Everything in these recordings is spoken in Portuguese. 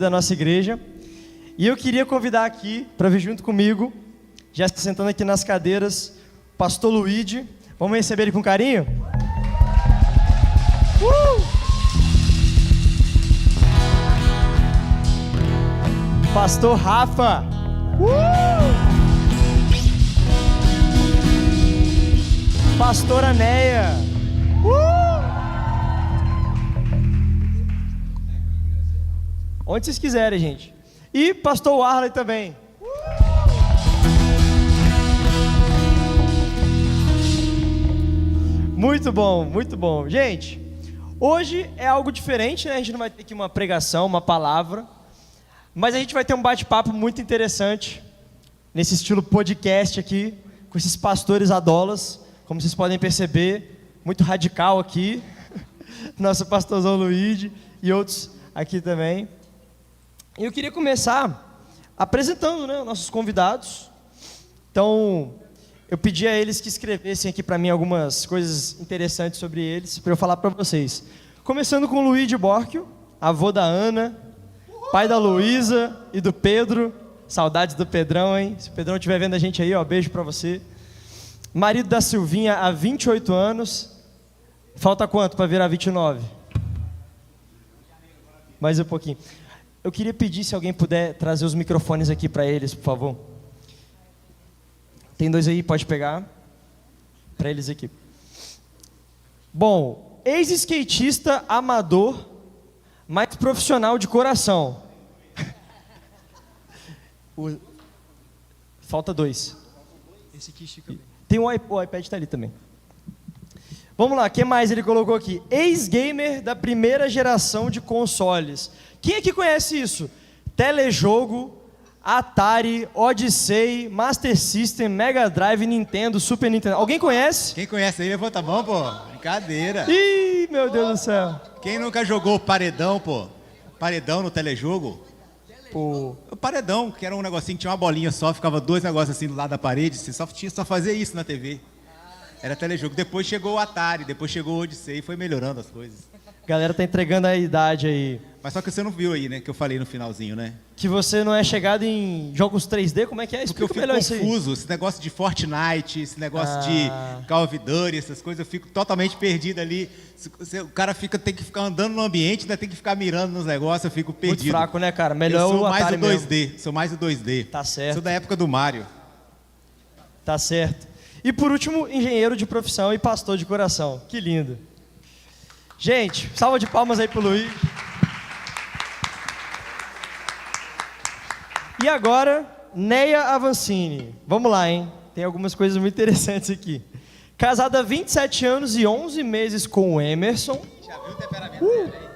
da nossa igreja. E eu queria convidar aqui, para vir junto comigo, já se sentando aqui nas cadeiras, o pastor Luigi. Vamos receber ele com carinho? Pastor Rafa. Pastora Neia. Onde vocês quiserem, gente. E pastor Warley também. Muito bom, muito bom. Gente, hoje é algo diferente, né? A gente não vai ter aqui uma pregação, uma palavra, mas a gente vai ter um bate-papo muito interessante, nesse estilo podcast aqui, com esses pastores adolas, como vocês podem perceber, muito radical aqui, nosso pastorzão Luigi e outros aqui também. E eu queria começar apresentando, né, nossos convidados. Então, eu pedi a eles que escrevessem aqui para mim algumas coisas interessantes sobre eles, para eu falar para vocês. Começando com o Luigi Borchio, avô da Ana, pai da Luísa e do Pedro. Saudades do Pedrão, hein? Se o Pedrão estiver vendo a gente aí, ó, beijo para você. Marido da Silvinha há 28 anos. Falta quanto para virar 29? Mais um pouquinho. Eu queria pedir se alguém puder trazer os microfones aqui para eles, por favor. Tem dois aí, pode pegar. Para eles aqui. Bom, ex-skatista amador, mas profissional de coração. Falta dois. Esse aqui estica bem. Tem o iPad está ali também. Vamos lá, o que mais ele colocou aqui? Ex-gamer da primeira geração de consoles. Quem aqui conhece isso? Telejogo, Atari, Odyssey, Master System, Mega Drive, Nintendo, Super Nintendo. Alguém conhece? Quem conhece aí, levanta a mão, pô. Brincadeira. Ih, meu Deus do céu. Quem nunca jogou paredão, pô? Paredão no telejogo? Pô. O paredão, que era um negocinho que tinha uma bolinha só, ficava dois negócios assim do lado da parede, você só tinha só fazer isso na TV. Era telejogo. Depois chegou o Atari, depois chegou o Odyssey e foi melhorando as coisas. A galera tá entregando a idade aí. Mas só que você não viu aí, né? Que eu falei no finalzinho, né? Que você não é chegado em jogos 3D? Como é que é? Porque eu Explica fico melhor isso aí. confuso. Esse negócio de Fortnite, esse negócio de Call of Duty, essas coisas, eu fico totalmente perdido ali. O cara tem que ficar andando no ambiente, ainda tem que ficar mirando nos negócios, eu fico perdido. Muito fraco, né, cara? Melhor eu sou o mais Atari do 2D, mesmo. sou mais do 2D. Tá certo. Sou da época do Mario. Tá certo. E por último, engenheiro de profissão e pastor de coração. Que lindo. Gente, salva de palmas aí pro Luiz. E agora, Neia Avancini. Vamos lá, hein? Tem algumas coisas muito interessantes aqui. Casada há 27 anos e 11 meses com o Emerson. Já viu o temperamento dele aí?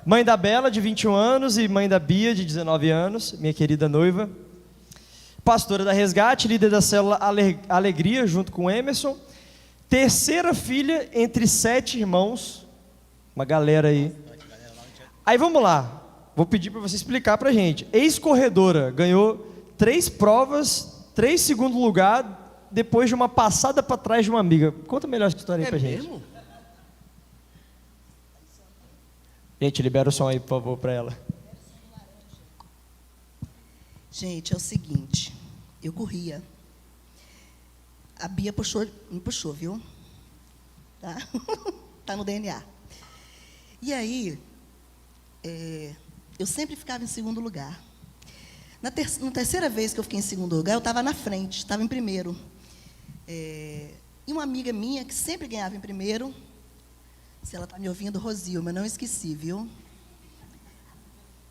Mãe da Bela, de 21 anos, e mãe da Bia, de 19 anos, minha querida noiva. Pastora da Resgate, líder da célula Alegria, junto com o Emerson. Terceira filha entre 7 irmãos. Uma galera aí. Aí vamos lá. Vou pedir para você explicar para a gente. Ex-corredora, ganhou 3 provas, 3 segundo lugar, depois de uma passada para trás de uma amiga. Conta melhor essa história aí para a gente. Mesmo? Gente, libera o som aí, por favor, para ela. Gente, é o seguinte, eu corria. A Bia me puxou, viu? Tá? Tá no DNA. E aí, eu sempre ficava em segundo lugar. Na terceira vez que eu fiquei em segundo lugar, eu estava na frente, estava em primeiro. E uma amiga minha, que sempre ganhava em primeiro, se ela está me ouvindo, Rosilma, eu não esqueci, viu?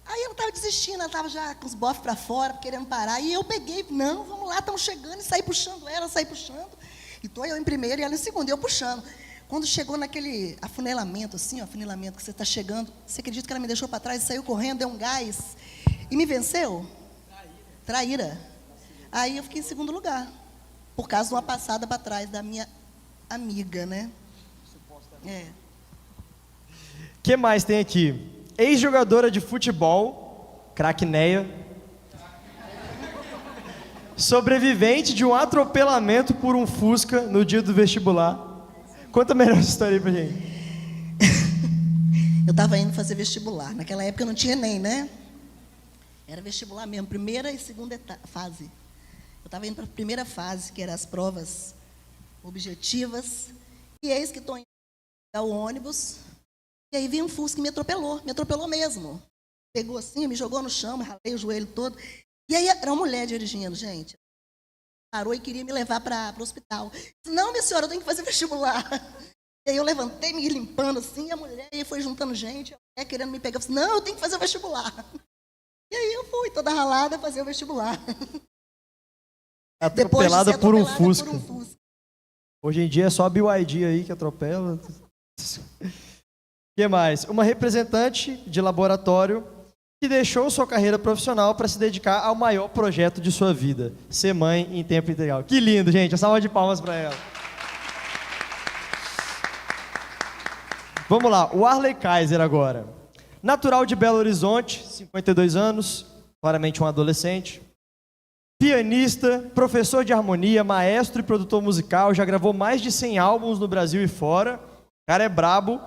Aí ela estava desistindo, ela estava já com os bofs para fora, querendo parar. E eu peguei, não, vamos lá, estamos chegando, e saí puxando ela, saí puxando. E estou eu em primeiro e ela em segundo, e eu puxando. Quando chegou naquele afunilamento, assim, ó, afunilamento que você está chegando, você acredita que ela me deixou para trás e saiu correndo, deu um gás e me venceu? Traíra. Aí eu fiquei em segundo lugar, por causa de uma passada para trás da minha amiga, né? O que mais tem aqui? Ex-jogadora de futebol, craque Neia. Sobrevivente de um atropelamento por um Fusca no dia do vestibular. Conta melhor essa história aí pra gente. Eu estava indo fazer vestibular. Naquela época eu não tinha ENEM, né? Era vestibular mesmo, primeira e segunda fase. Eu estava indo para a primeira fase, que eram as provas objetivas. E eis que estou indo pegar o ônibus. E aí vi um Fusca que me atropelou mesmo. Pegou assim, me jogou no chão, me ralei o joelho todo. E aí era uma mulher dirigindo, gente. Parou e queria me levar para o hospital. Não, minha senhora, eu tenho que fazer vestibular. E aí eu levantei, me limpando assim, a mulher aí foi juntando gente, a mulher querendo me pegar. Eu disse, não, eu tenho que fazer o vestibular. E aí eu fui, toda ralada, fazer o vestibular. Atropelada por um Fusca. por um Fusca. Hoje em dia é só a BYD aí que atropela. O que mais? Uma representante de laboratório que deixou sua carreira profissional para se dedicar ao maior projeto de sua vida, ser mãe em tempo integral. Que lindo, gente. Uma salva de palmas para ela. Vamos lá, o Arley Kaiser agora. Natural de Belo Horizonte, 52 anos, claramente um adolescente. Pianista, professor de harmonia, maestro e produtor musical, já gravou mais de 100 álbuns no Brasil e fora. O cara é brabo.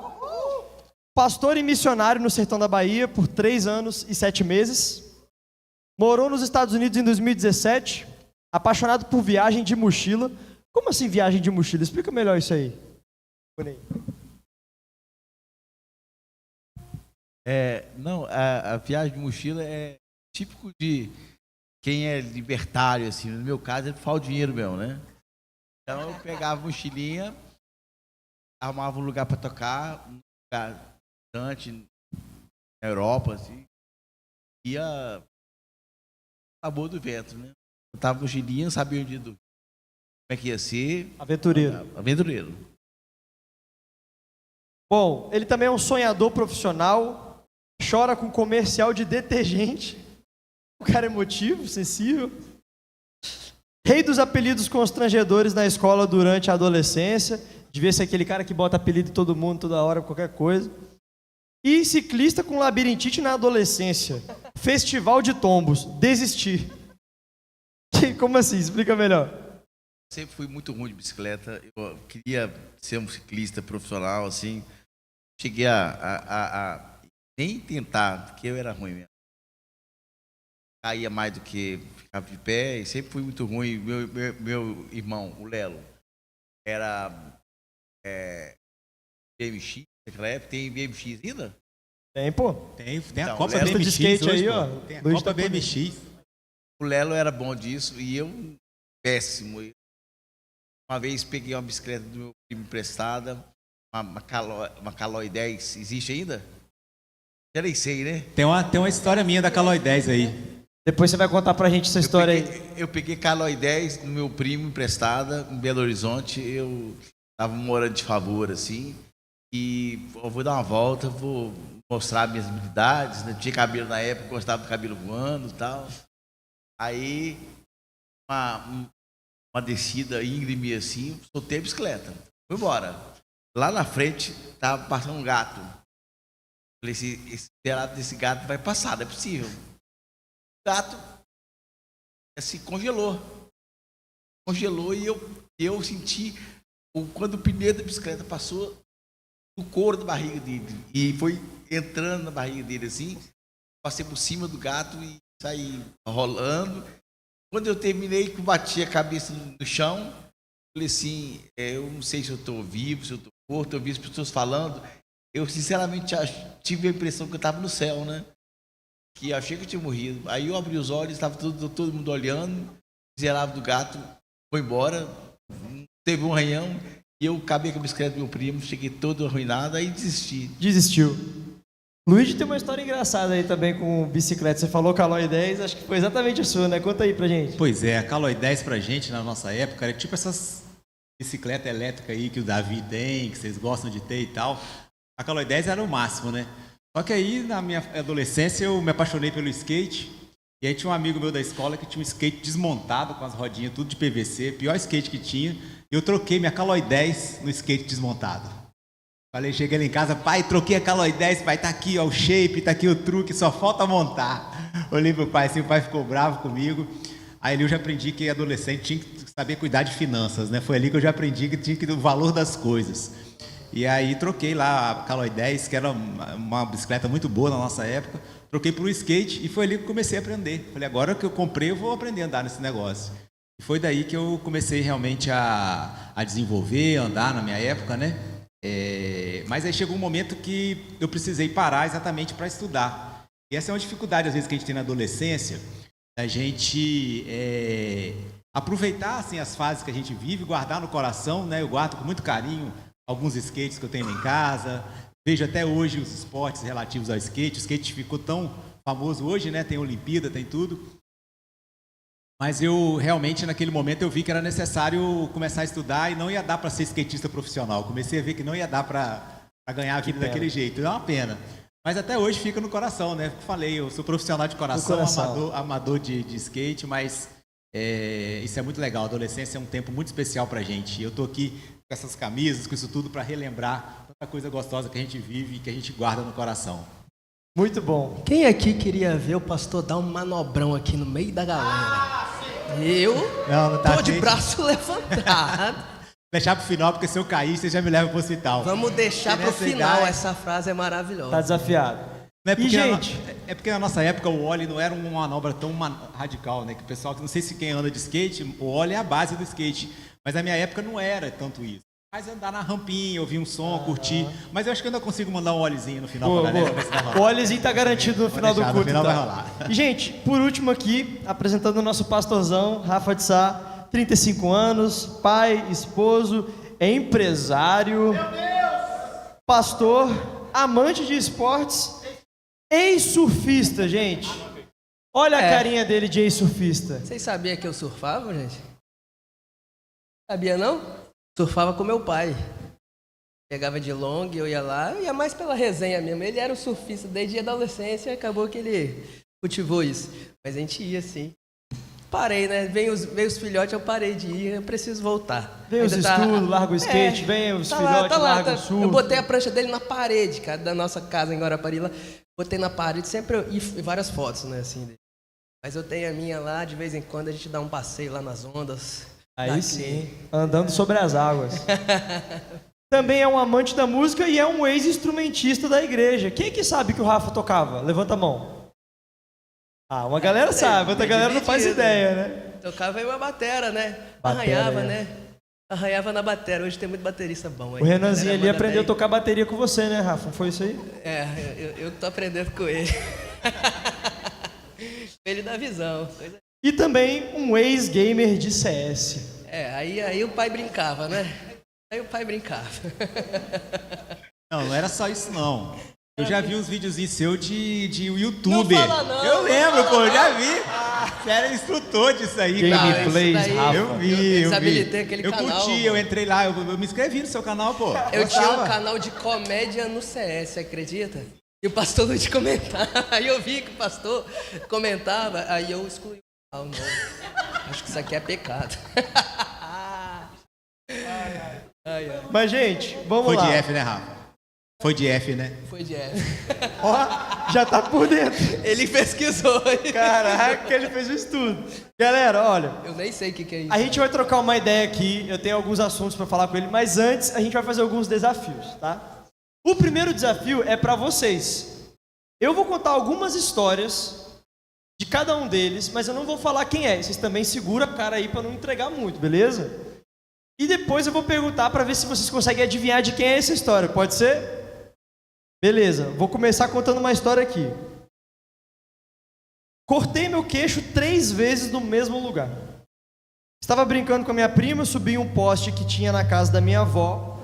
Pastor e missionário no sertão da Bahia por 3 anos e 7 meses. Morou nos Estados Unidos em 2017. Apaixonado por viagem de mochila. Como assim viagem de mochila? Explica melhor isso aí. Não, a viagem de mochila é típico de quem é libertário, assim. No meu caso, é falta de dinheiro mesmo, né? Então, eu pegava a mochilinha, arrumava um lugar para tocar, um lugar distante, na Europa, assim. Ia a boa do vento, né? Eu tava mochilinha, não sabia onde como é que ia ser. Aventureiro. Bom, ele também é um sonhador profissional, chora com comercial de detergente. O cara é emotivo, sensível. Rei dos apelidos constrangedores na escola durante a adolescência. Devia ser aquele cara que bota apelido em todo mundo, toda hora, qualquer coisa. E ciclista com labirintite na adolescência. Festival de tombos. Desistir. Como assim? Explica melhor. Sempre fui muito ruim de bicicleta. Eu queria ser um ciclista profissional, assim. Cheguei a nem tentar, porque eu era ruim mesmo. Caía mais do que ficava de pé, e sempre fui muito ruim. Meu irmão, o Lelo, era BMX, naquela época. Tem BMX ainda? Tem, pô. Tem Então, a Copa Lelo BMX de skate hoje, aí, pô. ó. Tem a Luiz Copa tá BMX. O Lelo era bom disso e eu péssimo. Uma vez peguei uma bicicleta do meu primo emprestada, uma Caloi 10, existe ainda? Já nem sei, né? Tem uma história minha da Caloi 10 aí. Depois você vai contar pra gente essa história aí. Eu peguei Caloi 10 do meu primo emprestada em Belo Horizonte. Eu estava morando de favor, assim, e eu vou dar uma volta, vou mostrar minhas habilidades, né? Tinha cabelo na época, gostava do cabelo voando e tal. Aí, uma descida íngreme assim, soltei a bicicleta, fui embora. Lá na frente, estava passando um gato. Falei, esse pelado desse gato vai passar, não é possível. O gato assim, congelou e eu senti, quando o pneu da bicicleta passou, no couro da barriga dele, e foi entrando na barriga dele assim, passei por cima do gato e saí rolando. Quando eu terminei, que bati a cabeça no chão, falei assim, eu não sei se eu estou vivo, se eu estou morto, eu vi as pessoas falando, eu sinceramente tive a impressão que eu estava no céu, né? Que achei que eu tinha morrido. Aí eu abri os olhos, estava todo mundo olhando, miserável do gato, foi embora, teve um arranhão, e eu acabei com a bicicleta do meu primo, cheguei todo arruinado, aí desisti. Desistiu. Luiz tem uma história engraçada aí também com bicicleta. Você falou Caloi 10, acho que foi exatamente a sua, né? Conta aí pra gente. Pois é, a Caloi 10 pra gente, na nossa época, era tipo essas bicicletas elétricas aí que o Davi tem, que vocês gostam de ter e tal. A Caloi 10 era o máximo, né? Só que aí, na minha adolescência, eu me apaixonei pelo skate. E aí tinha um amigo meu da escola que tinha um skate desmontado, com as rodinhas tudo de PVC, pior skate que tinha. E eu troquei minha Caloi 10 no skate desmontado. Falei, cheguei lá em casa, pai, troquei a Caloi 10, pai, tá aqui ó, o shape, tá aqui o truque, só falta montar. Olhei pro pai assim, o pai ficou bravo comigo. Aí ali eu já aprendi que adolescente tinha que saber cuidar de finanças, né? Foi ali que eu já aprendi que tinha que o valor das coisas. E aí troquei lá a Caloi 10, que era uma bicicleta muito boa na nossa época. Troquei por um skate e foi ali que eu comecei a aprender. Falei, agora que eu comprei, eu vou aprender a andar nesse negócio. E foi daí que eu comecei realmente a desenvolver, andar na minha época, né? Mas aí chegou um momento que eu precisei parar exatamente para estudar. E essa é uma dificuldade, às vezes, que a gente tem na adolescência, a gente aproveitar assim, as fases que a gente vive, guardar no coração, né? Eu guardo com muito carinho alguns skates que eu tenho em casa, vejo até hoje os esportes relativos ao skate. O skate ficou tão famoso hoje, né? Tem Olimpíada, tem tudo. Mas eu realmente, naquele momento, eu vi que era necessário começar a estudar e não ia dar para ser skatista profissional. Comecei a ver que não ia dar para ganhar a vida daquele jeito. É uma pena. Mas até hoje fica no coração, né? Falei, eu sou profissional de coração. Amador de skate, mas isso é muito legal. A adolescência é um tempo muito especial pra gente. Eu tô aqui com essas camisas, com isso tudo, para relembrar tanta coisa gostosa que a gente vive e que a gente guarda no coração. Muito bom. Quem aqui queria ver o pastor dar um manobrão aqui no meio da galera? Eu não tá tô de braço levantado. Deixar pro final, porque se eu cair, você já me leva pro hospital. Vamos deixar pro final, essa frase é maravilhosa. Tá desafiado. Não é porque E, gente... é porque na nossa época o ollie não era uma manobra tão radical, né? Que o pessoal, não sei se quem anda de skate, o ollie é a base do skate. Mas na minha época não era tanto isso. Mas andar na rampinha, ouvir um som, curtir. Mas eu acho que eu ainda consigo mandar um olliezinho no final pra galera. O olliezinho tá garantido no final do culto. No final vai então. rolar. E, gente, por último aqui, apresentando o nosso pastorzão, Rafa de Sá, 35 anos, pai, esposo, empresário, pastor, amante de esportes, ex-surfista, gente. Olha a carinha dele de ex-surfista. Vocês sabiam que eu surfava, gente? Sabia não? Surfava com meu pai. Pegava de long, eu ia lá, ia mais pela resenha mesmo. Ele era um surfista desde a adolescência e acabou que ele cultivou isso. Mas a gente ia assim. Parei, né? Veio os filhotes, eu parei de ir, eu preciso voltar. Vem os estudos, larga o skate, vem os filhotes, larga o surf. Eu botei a prancha dele na parede, cara, da nossa casa em Guarapari lá. Botei na parede, sempre e várias fotos, né, assim. Dele. Mas eu tenho a minha lá, de vez em quando a gente dá um passeio lá nas ondas. Aí sim, andando sobre as águas. Também é um amante da música e é um ex-instrumentista da igreja. Quem que sabe que o Rafa tocava? Levanta a mão. Ah, uma galera sabe, outra galera não faz ideia, né? Tocava aí uma batera, né? Batera, Arranhava, né? Arranhava na batera. Hoje tem muito baterista bom aí. O Renanzinho ali aprendeu a tocar bateria com você, né, Rafa? Não foi isso aí? Eu tô aprendendo com ele. Ele dá visão. E também um ex-gamer de CS. Aí o pai brincava, né? Aí o pai brincava. Não era só isso, não. Eu já vi uns videozinhos seus de YouTube. Não fala não. Eu lembro, pô, eu já vi. Você era instrutor disso aí, cara. Gameplays, Rafa. Eu vi. Desabilitei aquele eu canal. Curti, eu entrei lá, eu me inscrevi no seu canal, pô. Eu tinha um canal de comédia no CS, você acredita? E o pastor não te comentava. Aí eu vi que o pastor comentava, aí eu excluí o canal. Não. Acho que isso aqui é pecado. Mas, gente, vamos lá. Foi de F, né, Rafa? Foi de F, né? Foi de F. Ó, já tá por dentro. Ele pesquisou. Caraca, ele fez o estudo. Galera, olha. Eu nem sei o que é isso. A gente vai trocar uma ideia aqui. Eu tenho alguns assuntos pra falar com ele, mas antes a gente vai fazer alguns desafios, tá? O primeiro desafio é pra vocês. Eu vou contar algumas histórias de cada um deles, mas eu não vou falar quem é. Vocês também seguram a cara aí pra não entregar muito, beleza? E depois eu vou perguntar pra ver se vocês conseguem adivinhar de quem é essa história. Pode ser? Beleza, vou começar contando uma história aqui. Cortei meu queixo 3 vezes no mesmo lugar. Estava brincando com a minha prima, subi um poste que tinha na casa da minha avó.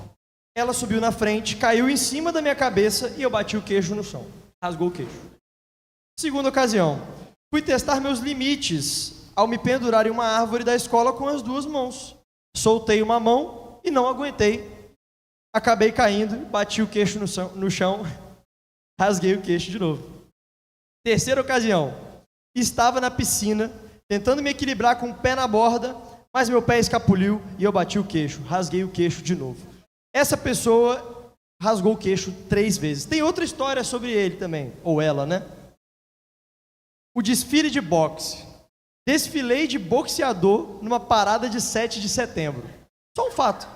Ela subiu na frente, caiu em cima da minha cabeça e eu bati o queixo no chão. Rasgou o queixo. Segunda ocasião, fui testar meus limites ao me pendurar em uma árvore da escola com as 2 mãos. Soltei uma mão e não aguentei. Acabei caindo, bati o queixo no chão, rasguei o queixo de novo. Terceira ocasião, estava na piscina, tentando me equilibrar com o pé na borda, mas meu pé escapuliu e eu bati o queixo, rasguei o queixo de novo. Essa pessoa rasgou o queixo 3 vezes. Tem outra história sobre ele também, ou ela, né? O desfile de boxe. Desfilei de boxeador numa parada de 7 de setembro. Só um fato.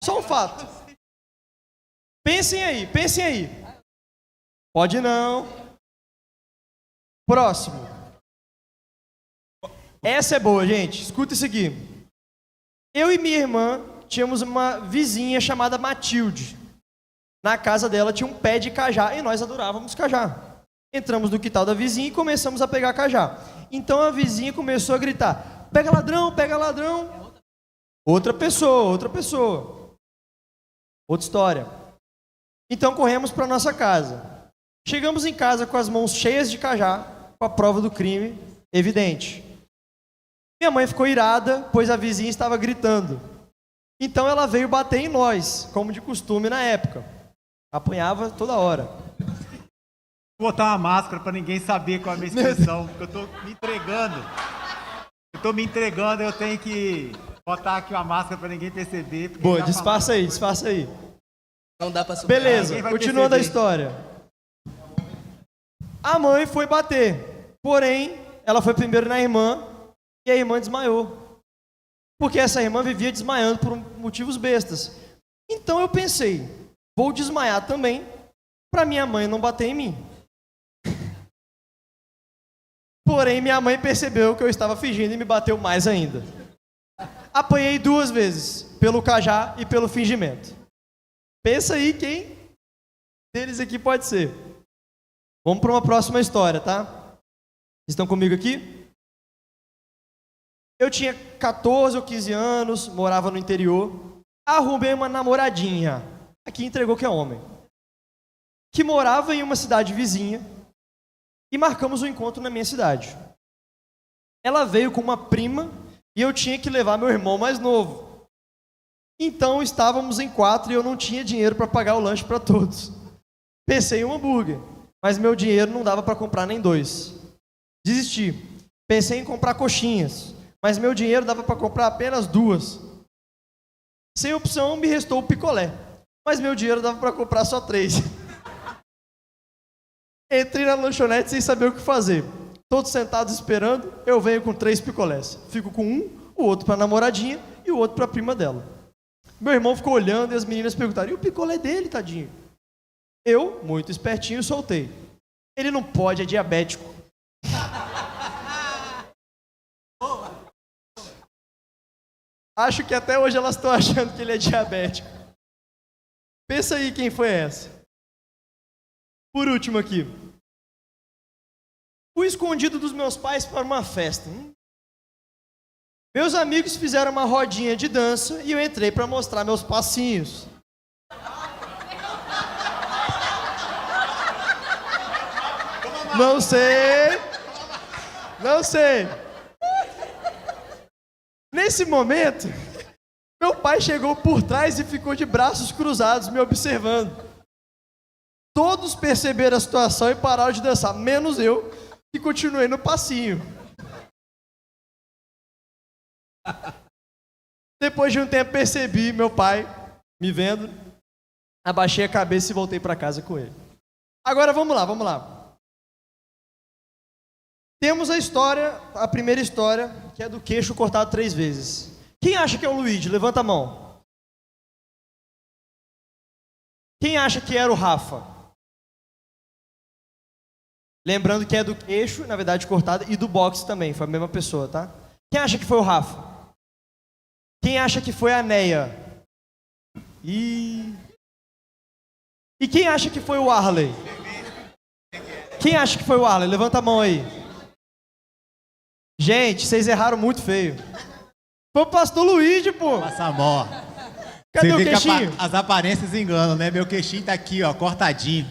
Só um fato. Pensem aí. Pode não. Próximo. Essa é boa, gente. Escuta isso aqui. Eu e minha irmã tínhamos uma vizinha chamada Matilde. Na casa dela tinha um pé de cajá e nós adorávamos cajá. Entramos no quintal da vizinha e começamos a pegar cajá. Então a vizinha começou a gritar: pega ladrão, pega ladrão. Outra pessoa. Outra história. Então corremos para nossa casa. Chegamos em casa com as mãos cheias de cajá, com a prova do crime evidente. Minha mãe ficou irada, pois a vizinha estava gritando. Então ela veio bater em nós, como de costume na época. Apanhava toda hora. Vou botar uma máscara para ninguém saber qual é a minha expressão, porque eu tô me entregando, eu tenho que botar aqui uma máscara para ninguém perceber. Boa, disfarça aí. Não dá pra subir. Beleza, continuando a história. A mãe foi bater, porém, ela foi primeiro na irmã e a irmã desmaiou. Porque essa irmã vivia desmaiando por motivos bestas. Então eu pensei, vou desmaiar também, para minha mãe não bater em mim. Porém, minha mãe percebeu que eu estava fingindo e me bateu mais ainda. Apanhei 2 vezes, pelo cajá e pelo fingimento. Pensa aí quem deles aqui pode ser. Vamos para uma próxima história, tá? Vocês estão comigo aqui? Eu tinha 14 ou 15 anos, morava no interior. Arrumei uma namoradinha. Aqui entregou que é homem. Que morava em uma cidade vizinha. E marcamos um encontro na minha cidade. Ela veio com uma prima e eu tinha que levar meu irmão mais novo. Então estávamos em 4 e eu não tinha dinheiro para pagar o lanche para todos. Pensei em um hambúrguer, mas meu dinheiro não dava para comprar nem 2. Desisti. Pensei em comprar coxinhas, mas meu dinheiro dava para comprar apenas 2. Sem opção, me restou o picolé, mas meu dinheiro dava para comprar só 3. Entrei na lanchonete sem saber o que fazer. Todos sentados esperando, eu venho com 3 picolés. Fico com um, o outro para a namoradinha e o outro para a prima dela. Meu irmão ficou olhando e as meninas perguntaram: e o picolé dele, tadinho? Eu, muito espertinho, soltei: ele não pode, é diabético. Acho que até hoje elas estão achando que ele é diabético. Pensa aí quem foi essa. Por último aqui. Fui escondido dos meus pais para uma festa. Meus amigos fizeram uma rodinha de dança e eu entrei para mostrar meus passinhos. Não sei. Nesse momento, meu pai chegou por trás e ficou de braços cruzados me observando. Todos perceberam a situação e pararam de dançar, menos eu, que continuei no passinho. Depois de um tempo percebi meu pai me vendo, abaixei a cabeça e voltei para casa com ele. Agora vamos lá. Temos a primeira história, que é do queixo cortado 3 vezes. Quem acha que é o Luigi? Levanta a mão. Quem acha que era o Rafa? Lembrando que é do queixo, na verdade cortado, e do boxe também, foi a mesma pessoa, tá? Quem acha que foi o Rafa? Quem acha que foi a Neia? E quem acha que foi o Arley? Quem acha que foi o Arley? Levanta a mão aí. Gente, vocês erraram muito feio. Foi o pastor Luigi, pô. Passa a mão. Cadê Você o vê que queixinho? as aparências enganam, né? Meu queixinho tá aqui, ó, cortadinho.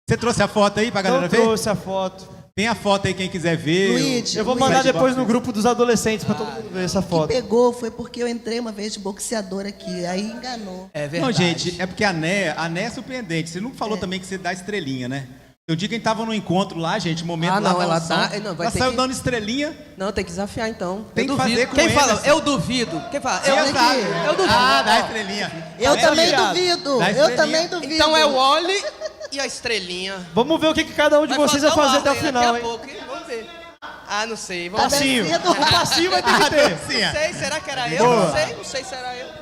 Você trouxe a foto aí pra galera Não ver? trouxe a foto. Tem a foto aí, quem quiser ver. Luigi, Eu vou Luigi. mandar depois no grupo dos adolescentes pra todo mundo ver essa Que foto. pegou foi porque eu entrei uma vez de boxeador aqui, aí enganou. É verdade. Não, gente, é porque a Né é surpreendente. Você não falou também que você dá estrelinha, né? Eu digo que a gente tava no encontro lá, gente, momento Ah, lá não, da ela unção. tá- não, vai Ela ter saiu que- dando estrelinha. Não, tem que desafiar então. Tem eu que duvido. fazer com Quem Emerson. fala? Eu duvido. Quem fala? Eu Exato. duvido. Eu duvido. Ah, dá estrelinha. Eu Tá também vendo? duvido, Dá eu estrelinha. também duvido. Então é o Oli e a estrelinha. Vamos ver o que cada um de vocês vai fazer até o final, daqui a hein? pouco, hein? Vamos ver. Ah, não sei. Vamos ver. Passinho. dancinha do O passinho vai ter que ter. Não sei, será que era eu? Boa. Não sei se era eu.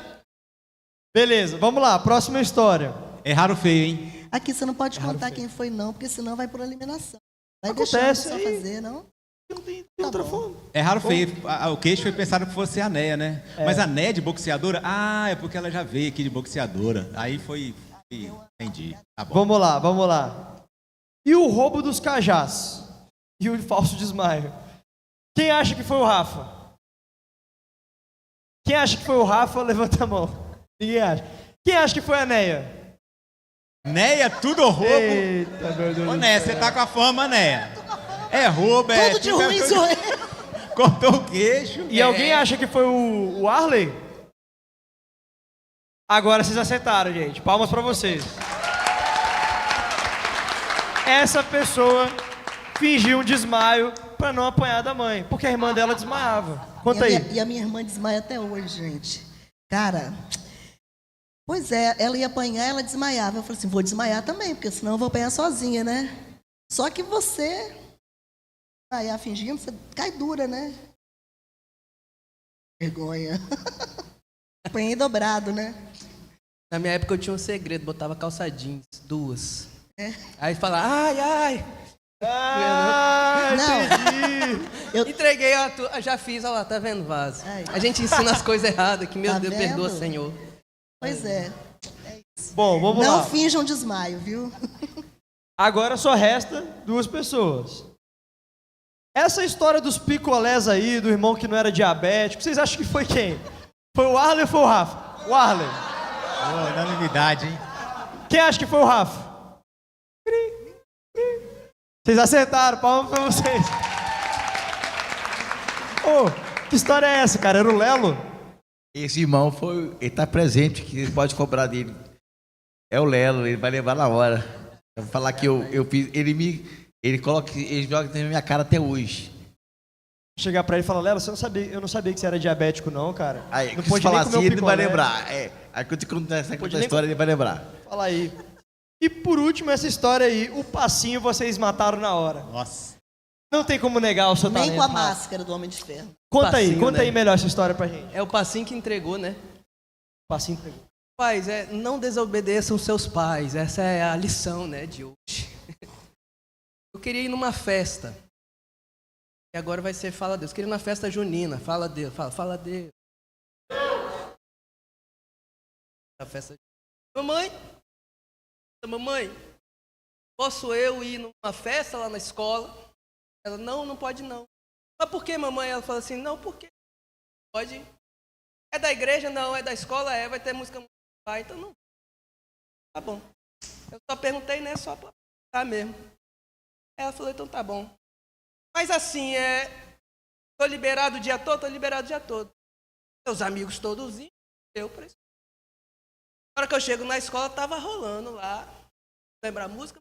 Beleza, vamos lá, próxima história. Erraram feio, hein? Aqui você não pode contar feio. quem foi, não, porque senão vai por eliminação. Vai Acontece deixando só aí. fazer, não? Não tem Tá outra bom. forma. Erraram feio. O queixo foi pensado que fosse a Neia, né? Mas a Neia de boxeadora? Ah, é porque ela já veio aqui de boxeadora. Aí foi... Entendi. Tá bom. Vamos lá. E o roubo dos cajás? E o falso desmaio? Quem acha que foi o Rafa? Quem acha que foi o Rafa, levanta a mão. Ninguém acha. Quem acha que foi a Neia? Neia, tudo roubo. Eita, meu Deus Ô, do Neia, céu. você tá com a fama, Neia. É roubo, é... Tudo de ruim sou eu. Cortou o queixo. E alguém acha que foi o Arley? Agora vocês acertaram, gente. Palmas pra vocês. Essa pessoa fingiu um desmaio pra não apanhar da mãe, porque a irmã dela desmaiava. Conta aí. E a minha irmã desmaia até hoje, gente. Cara, pois é, ela ia apanhar, ela desmaiava. Eu falei assim, vou desmaiar também, porque senão eu vou apanhar sozinha, né? Só que você desmaiar fingindo, você cai dura, né? Vergonha. Apanhei dobrado, né? Na minha época eu tinha um segredo, botava calça jeans, 2. É. Aí falava, ai. Não, Entreguei, ó, já fiz, ó lá, tá vendo, vaso? Ai. A gente ensina as coisas erradas, que meu Tá Deus, vendo? perdoa, Senhor. pois é. Bom, vamos Não lá. finjam desmaio, viu? Agora só resta 2 pessoas. Essa história dos picolés aí, do irmão que não era diabético, vocês acham que foi quem? Foi o Arley ou foi o Rafa? O Arley. Pô, unanimidade, hein? Quem acha que foi o Rafa? Vocês acertaram, palmas pra vocês. Ô, que história é essa, cara? Era o Lelo? Esse irmão ele tá presente, que ele pode cobrar dele. É o Lelo, ele vai levar na hora. Eu vou falar que eu fiz, ele joga na minha cara até hoje. Chegar pra ele e falar, Lelo, eu não sabia que você era diabético não, cara. Aí, não se pode falar nem comer assim, um ele vai picolé. lembrar. Aí quando eu contar essa Pode nem história, ele vai lembrar. Fala aí. E por último, essa história aí, o passinho vocês mataram na hora. Nossa. Não tem como negar o seu Nem talento. com a Rafa. máscara do Homem de Ferro. Conta aí, Passinho, conta né? aí melhor essa história pra gente. É o passinho que entregou, né? Passinho entregou. Pais, não desobedeçam seus pais. Essa é a lição, né, de hoje. Eu queria ir numa festa. E agora vai ser Fala Deus. Eu queria ir na festa junina. Fala Deus. Fala Deus. A festa. Mamãe, posso eu ir numa festa lá na escola? Ela, não pode não. Mas por que, mamãe? Ela fala assim, não, por quê? Pode. É da igreja? Não. É da escola? É. Vai ter música musical, então não. Tá bom. Eu só perguntei, né, só pra tá mesmo. Ela falou, então tá bom. Mas assim, tô liberado o dia todo? Tô liberado o dia todo. Meus amigos todos iam, eu pra escola. Na hora que eu chego na escola, tava rolando lá. Lembra a música?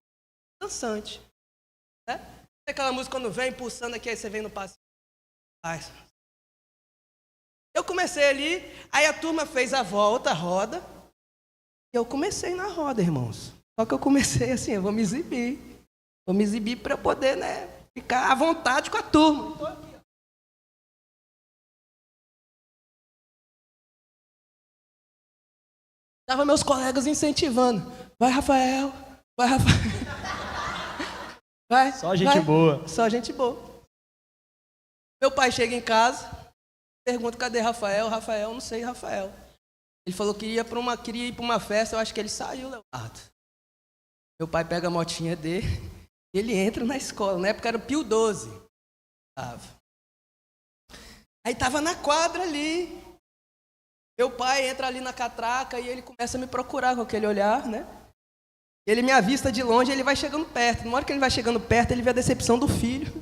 Dançante. Né? Aquela música quando vem pulsando aqui, aí você vem no passo. Eu comecei ali, aí a turma fez a volta, a roda. E eu comecei na roda, irmãos. Só que eu comecei assim, eu vou me exibir. Vou me exibir para eu poder, né, ficar à vontade com a turma. Tô aqui, ó. Tava meus colegas incentivando. Vai, Rafael. Vai, Rafael. Vai. Só gente vai. boa. Só gente boa. Meu pai chega em casa, pergunta, cadê Rafael? Rafael, não sei, Rafael. Ele falou que queria ir para uma festa, eu acho que ele saiu, Leonardo. Meu pai pega a motinha dele, ele entra na escola. Na época era o Pio 12. Aí tava na quadra ali. Meu pai entra ali na catraca e ele começa a me procurar com aquele olhar, né? Ele me avista de longe, ele vai chegando perto. Na hora que ele vai chegando perto, ele vê a decepção do filho.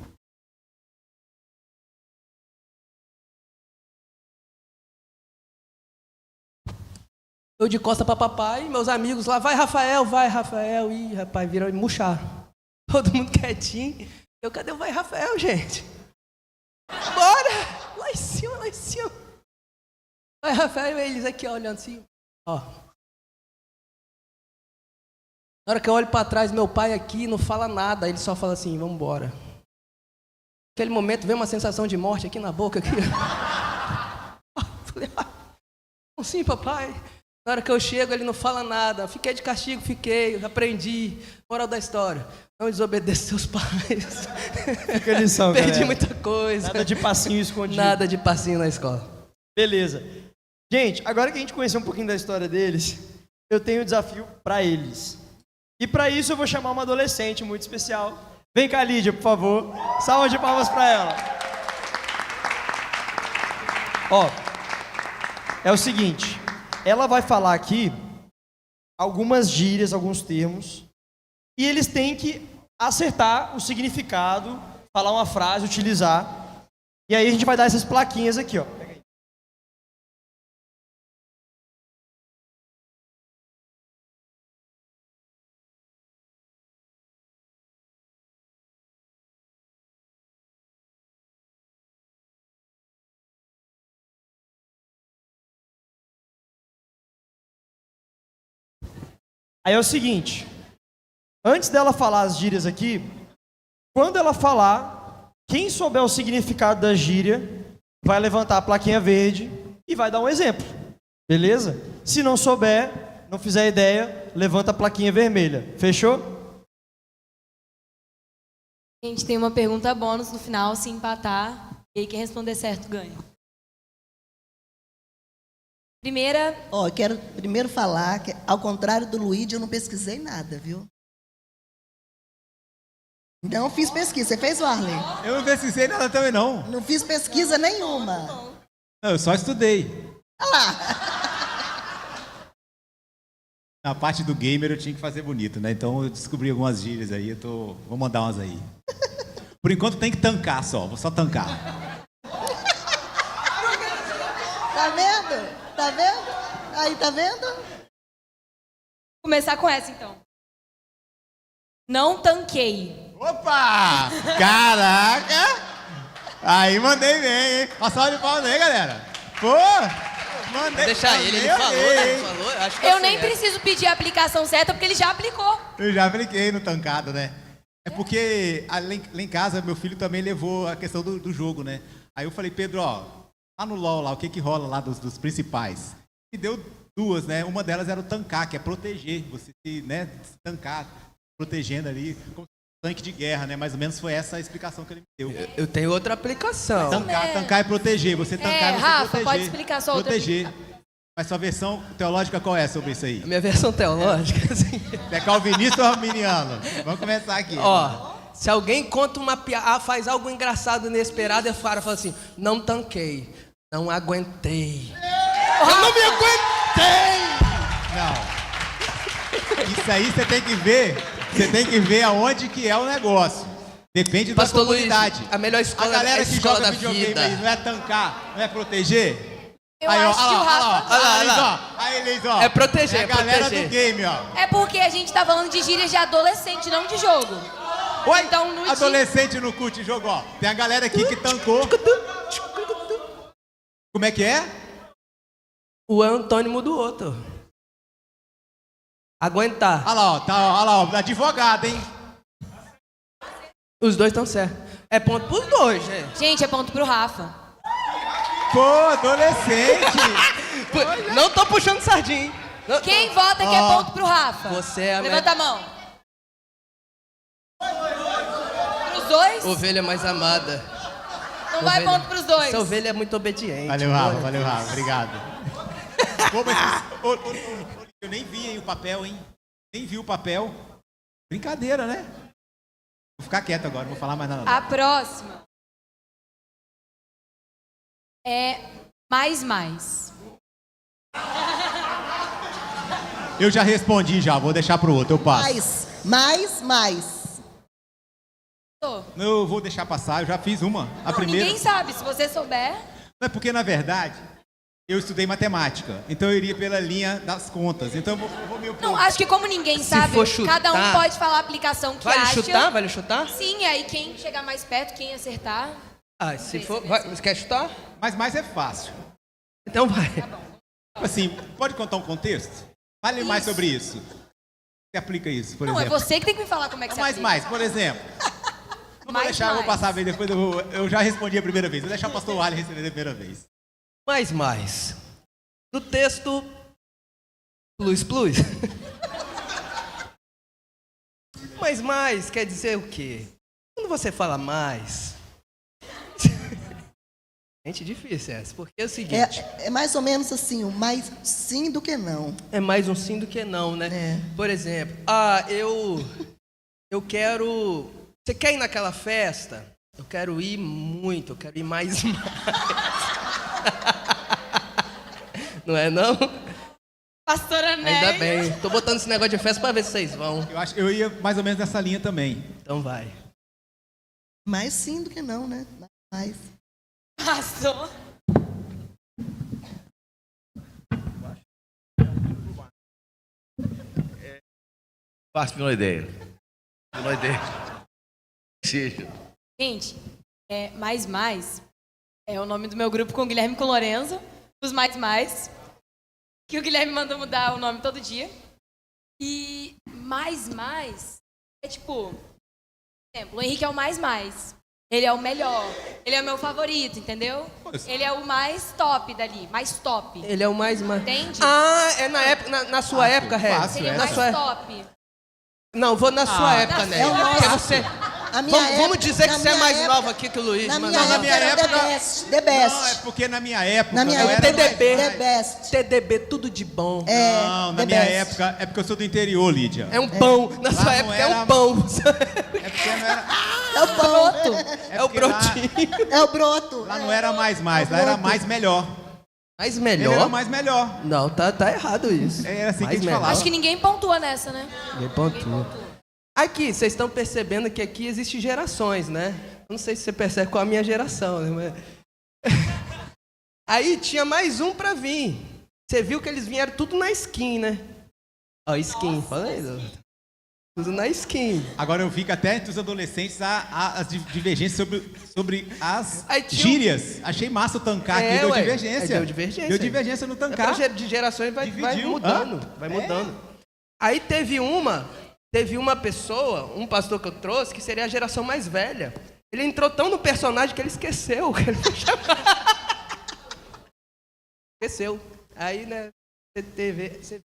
Eu de costa para papai, meus amigos lá, vai Rafael. Ih, rapaz, viram e murcharam. Todo mundo quietinho. Cadê o vai Rafael, gente? Bora! Lá em cima. Vai Rafael e eles aqui, ó, olhando assim. Ó. Na hora que eu olho para trás, meu pai aqui não fala nada, ele só fala assim, vamos embora. Naquele momento veio uma sensação de morte aqui na boca. Aqui. Falei, sim, papai. Na hora que eu chego, ele não fala nada. Fiquei de castigo, fiquei, aprendi. Moral da história, não desobedeça seus pais. Fica a lição, Perdi galera. muita coisa. Nada de passinho escondido. Nada de passinho na escola. Beleza. Gente, agora que a gente conheceu um pouquinho da história deles, eu tenho um desafio para eles. E para isso eu vou chamar uma adolescente muito especial. Vem cá, Lídia, por favor. Salva de palmas para ela. Ó, é o seguinte, ela vai falar aqui algumas gírias, alguns termos, e eles têm que acertar o significado, falar uma frase, utilizar. E aí a gente vai dar essas plaquinhas aqui, ó. Pega aí. Aí é o seguinte, antes dela falar as gírias aqui, quando ela falar, quem souber o significado da gíria, vai levantar a plaquinha verde e vai dar um exemplo, beleza? Se não souber, não fizer ideia, levanta a plaquinha vermelha, fechou? A gente tem uma pergunta bônus no final, se empatar, e aí quem responder certo ganha. Primeira, Ó, eu quero primeiro falar que, ao contrário do Luigi, eu não pesquisei nada, viu? Não fiz pesquisa. Você fez, Warley? Eu não pesquisei nada também, não. Não fiz pesquisa nenhuma. Não, eu só estudei. Olha lá. Na parte do gamer eu tinha que fazer bonito, né? Então eu descobri algumas gírias aí, vou mandar umas aí. Por enquanto tem que tancar só, vou só tancar. Tá vendo? Tá vendo? Aí, tá vendo? vou começar com essa então. Não tanquei. Opa! Caraca! Aí mandei bem, hein? Passar de palmas aí, galera. Pô! Mandei. Deixa ele falou, né? Ele falou, acho que Eu tá nem certo. preciso pedir a aplicação certa porque ele já aplicou. Eu já apliquei no tancado, né? É porque lá em casa meu filho também levou a questão do jogo, né? Aí eu falei, Pedro, ó, lá no LoL, lá, o que rola lá dos principais? E deu duas, né? Uma delas era o tancar, que é proteger. Você né, se tancar, protegendo ali, como tanque de guerra, né? Mais ou menos foi essa a explicação que ele me deu. Eu tenho outra aplicação. Tancar é proteger. Você tancar, você Rafa, proteger. pode explicar sua outra proteger. Mas sua versão teológica qual é sobre isso aí? A minha versão teológica, assim. Você é calvinista ou arminiano? Vamos começar aqui. Ó, se alguém conta uma piada, faz algo engraçado, inesperado, e o cara fala assim, não tanquei, não aguentei. Eu não me aguentei! Não. Isso aí você tem que ver. Você tem que ver aonde que é o negócio. Depende da Pastor Luiz, comunidade. a melhor escola, A galera é a que escola joga da videogame vida. aí não é tancar, não é proteger? Eu Aí, ó, acho que o Rafa... Olha lá. Aí, Liz, ó. É proteger, É a galera proteger. do game, ó. É porque a gente tá falando de gírias de adolescente, não de jogo. Oi, Então, no adolescente no CUT jogou, ó. Tem a galera aqui que tancou. Como é que é? O é antônimo do outro. Aguentar. Olha lá, ó. Olha lá, ó. Advogado, hein? Os dois estão certos. É ponto pros dois, gente. Gente, é ponto pro Rafa. Pô, adolescente. Não tô puxando sardinha, hein? Não- Quem vota que é ponto pro Rafa? Você é a Levanta a mão. Pros dois? Ovelha mais amada. Não vai ponto pros dois. Essa ovelha é muito obediente. Valeu, Rafa, valeu, Rafa. Obrigado. Pô, mas, eu nem vi aí o papel, hein? Nem vi o papel. Brincadeira, né? Vou ficar quieto agora, não vou falar mais nada. Não. A próxima é mais. Eu já respondi já, vou deixar pro outro, eu passo. Mais. Tô. Eu vou deixar passar, eu já fiz uma. A Não, primeira. ninguém sabe. Se você souber... Não é porque, na verdade, eu estudei matemática. Então eu iria pela linha das contas. Então eu vou me opor. Não, acho que como ninguém Se sabe, for chutar- cada um pode falar a aplicação que Vale acha. chutar? Vale chutar? Sim, aí quem chegar mais perto, quem acertar... Ah, se for... Você quer chutar? Mas mais é fácil. Então vai. Assim, pode contar um contexto? Fale mais sobre isso. Você aplica isso, por Não, exemplo. é você que tem que me falar como é que você aplica. Mais, por exemplo. Não vou deixar, eu vou passar a vez depois, eu já respondi a primeira vez. Vou deixar o pastor Ali responder a primeira vez. Mais. No texto, Plus. Mas mais quer dizer o quê? Quando você fala mais... Gente, difícil essa, porque é o seguinte... É mais ou menos assim, o mais sim do que não. É mais um sim do que não, né? É. Por exemplo, eu quero... Você quer ir naquela festa? Eu quero ir muito, eu quero ir mais. Não é não? Pastora Néia. Ainda bem. Tô botando esse negócio de festa pra ver se vocês vão. Eu ia mais ou menos nessa linha também. Então vai. Mais sim do que não, né? Mais. Pastor. Faço uma ideia. Seja. Gente, Mais é o nome do meu grupo com o Guilherme e com o Lorenzo, os Mais, que o Guilherme mandou mudar o nome todo dia. E Mais é tipo, por exemplo, o Henrique é o Mais. Ele é o melhor, ele é o meu favorito, entendeu? Ele é o mais top dali, mais top. Ele é o mais... Entende? Ah, é na época, na sua época, Regis. Ele é o Na mais sua... top. Não, vou na sua época, né? é o Porque nosso. você... A minha Vamos época- dizer que na você é minha mais época- nova aqui que o Luiz. Na mas minha não, na época minha era época- The Best. The Best. Não, é porque na minha época... Na minha eu época era era TDB. The Best. TDB, tudo de bom. É, Não, na The minha Best. época... É porque eu sou do interior, Lídia. É um pão. Na sua não época é era- um pão. É porque não era... É o pão. É o porque lá- brotinho. É o broto. Lá não era mais, lá era mais melhor. Mais Ele era melhor? mais melhor. Não, tá errado isso. Era assim que a Mais gente melhor. falava. Acho que ninguém pontua nessa, né? Ninguém pontua. Aqui, vocês estão percebendo que aqui existem gerações, né? Não sei se você percebe qual a minha geração, né? Mas... Aí tinha mais um pra vir. Você viu que eles vieram tudo na skin, né? Ó, skin, fala aí. Tudo na skin. Agora eu vi que até entre os adolescentes há as divergências sobre as Aí tinha gírias. Achei massa o tancar aqui, deu ué. divergência. Deu divergência. Deu divergência no É pra tancar. de gerações vai Dividiu. mudando. Hã? Vai mudando. Aí teve uma pessoa, um pastor que eu trouxe, que seria a geração mais velha. Ele entrou tão no personagem que ele esqueceu. Que ele foi chamar. Esqueceu. Aí, né, você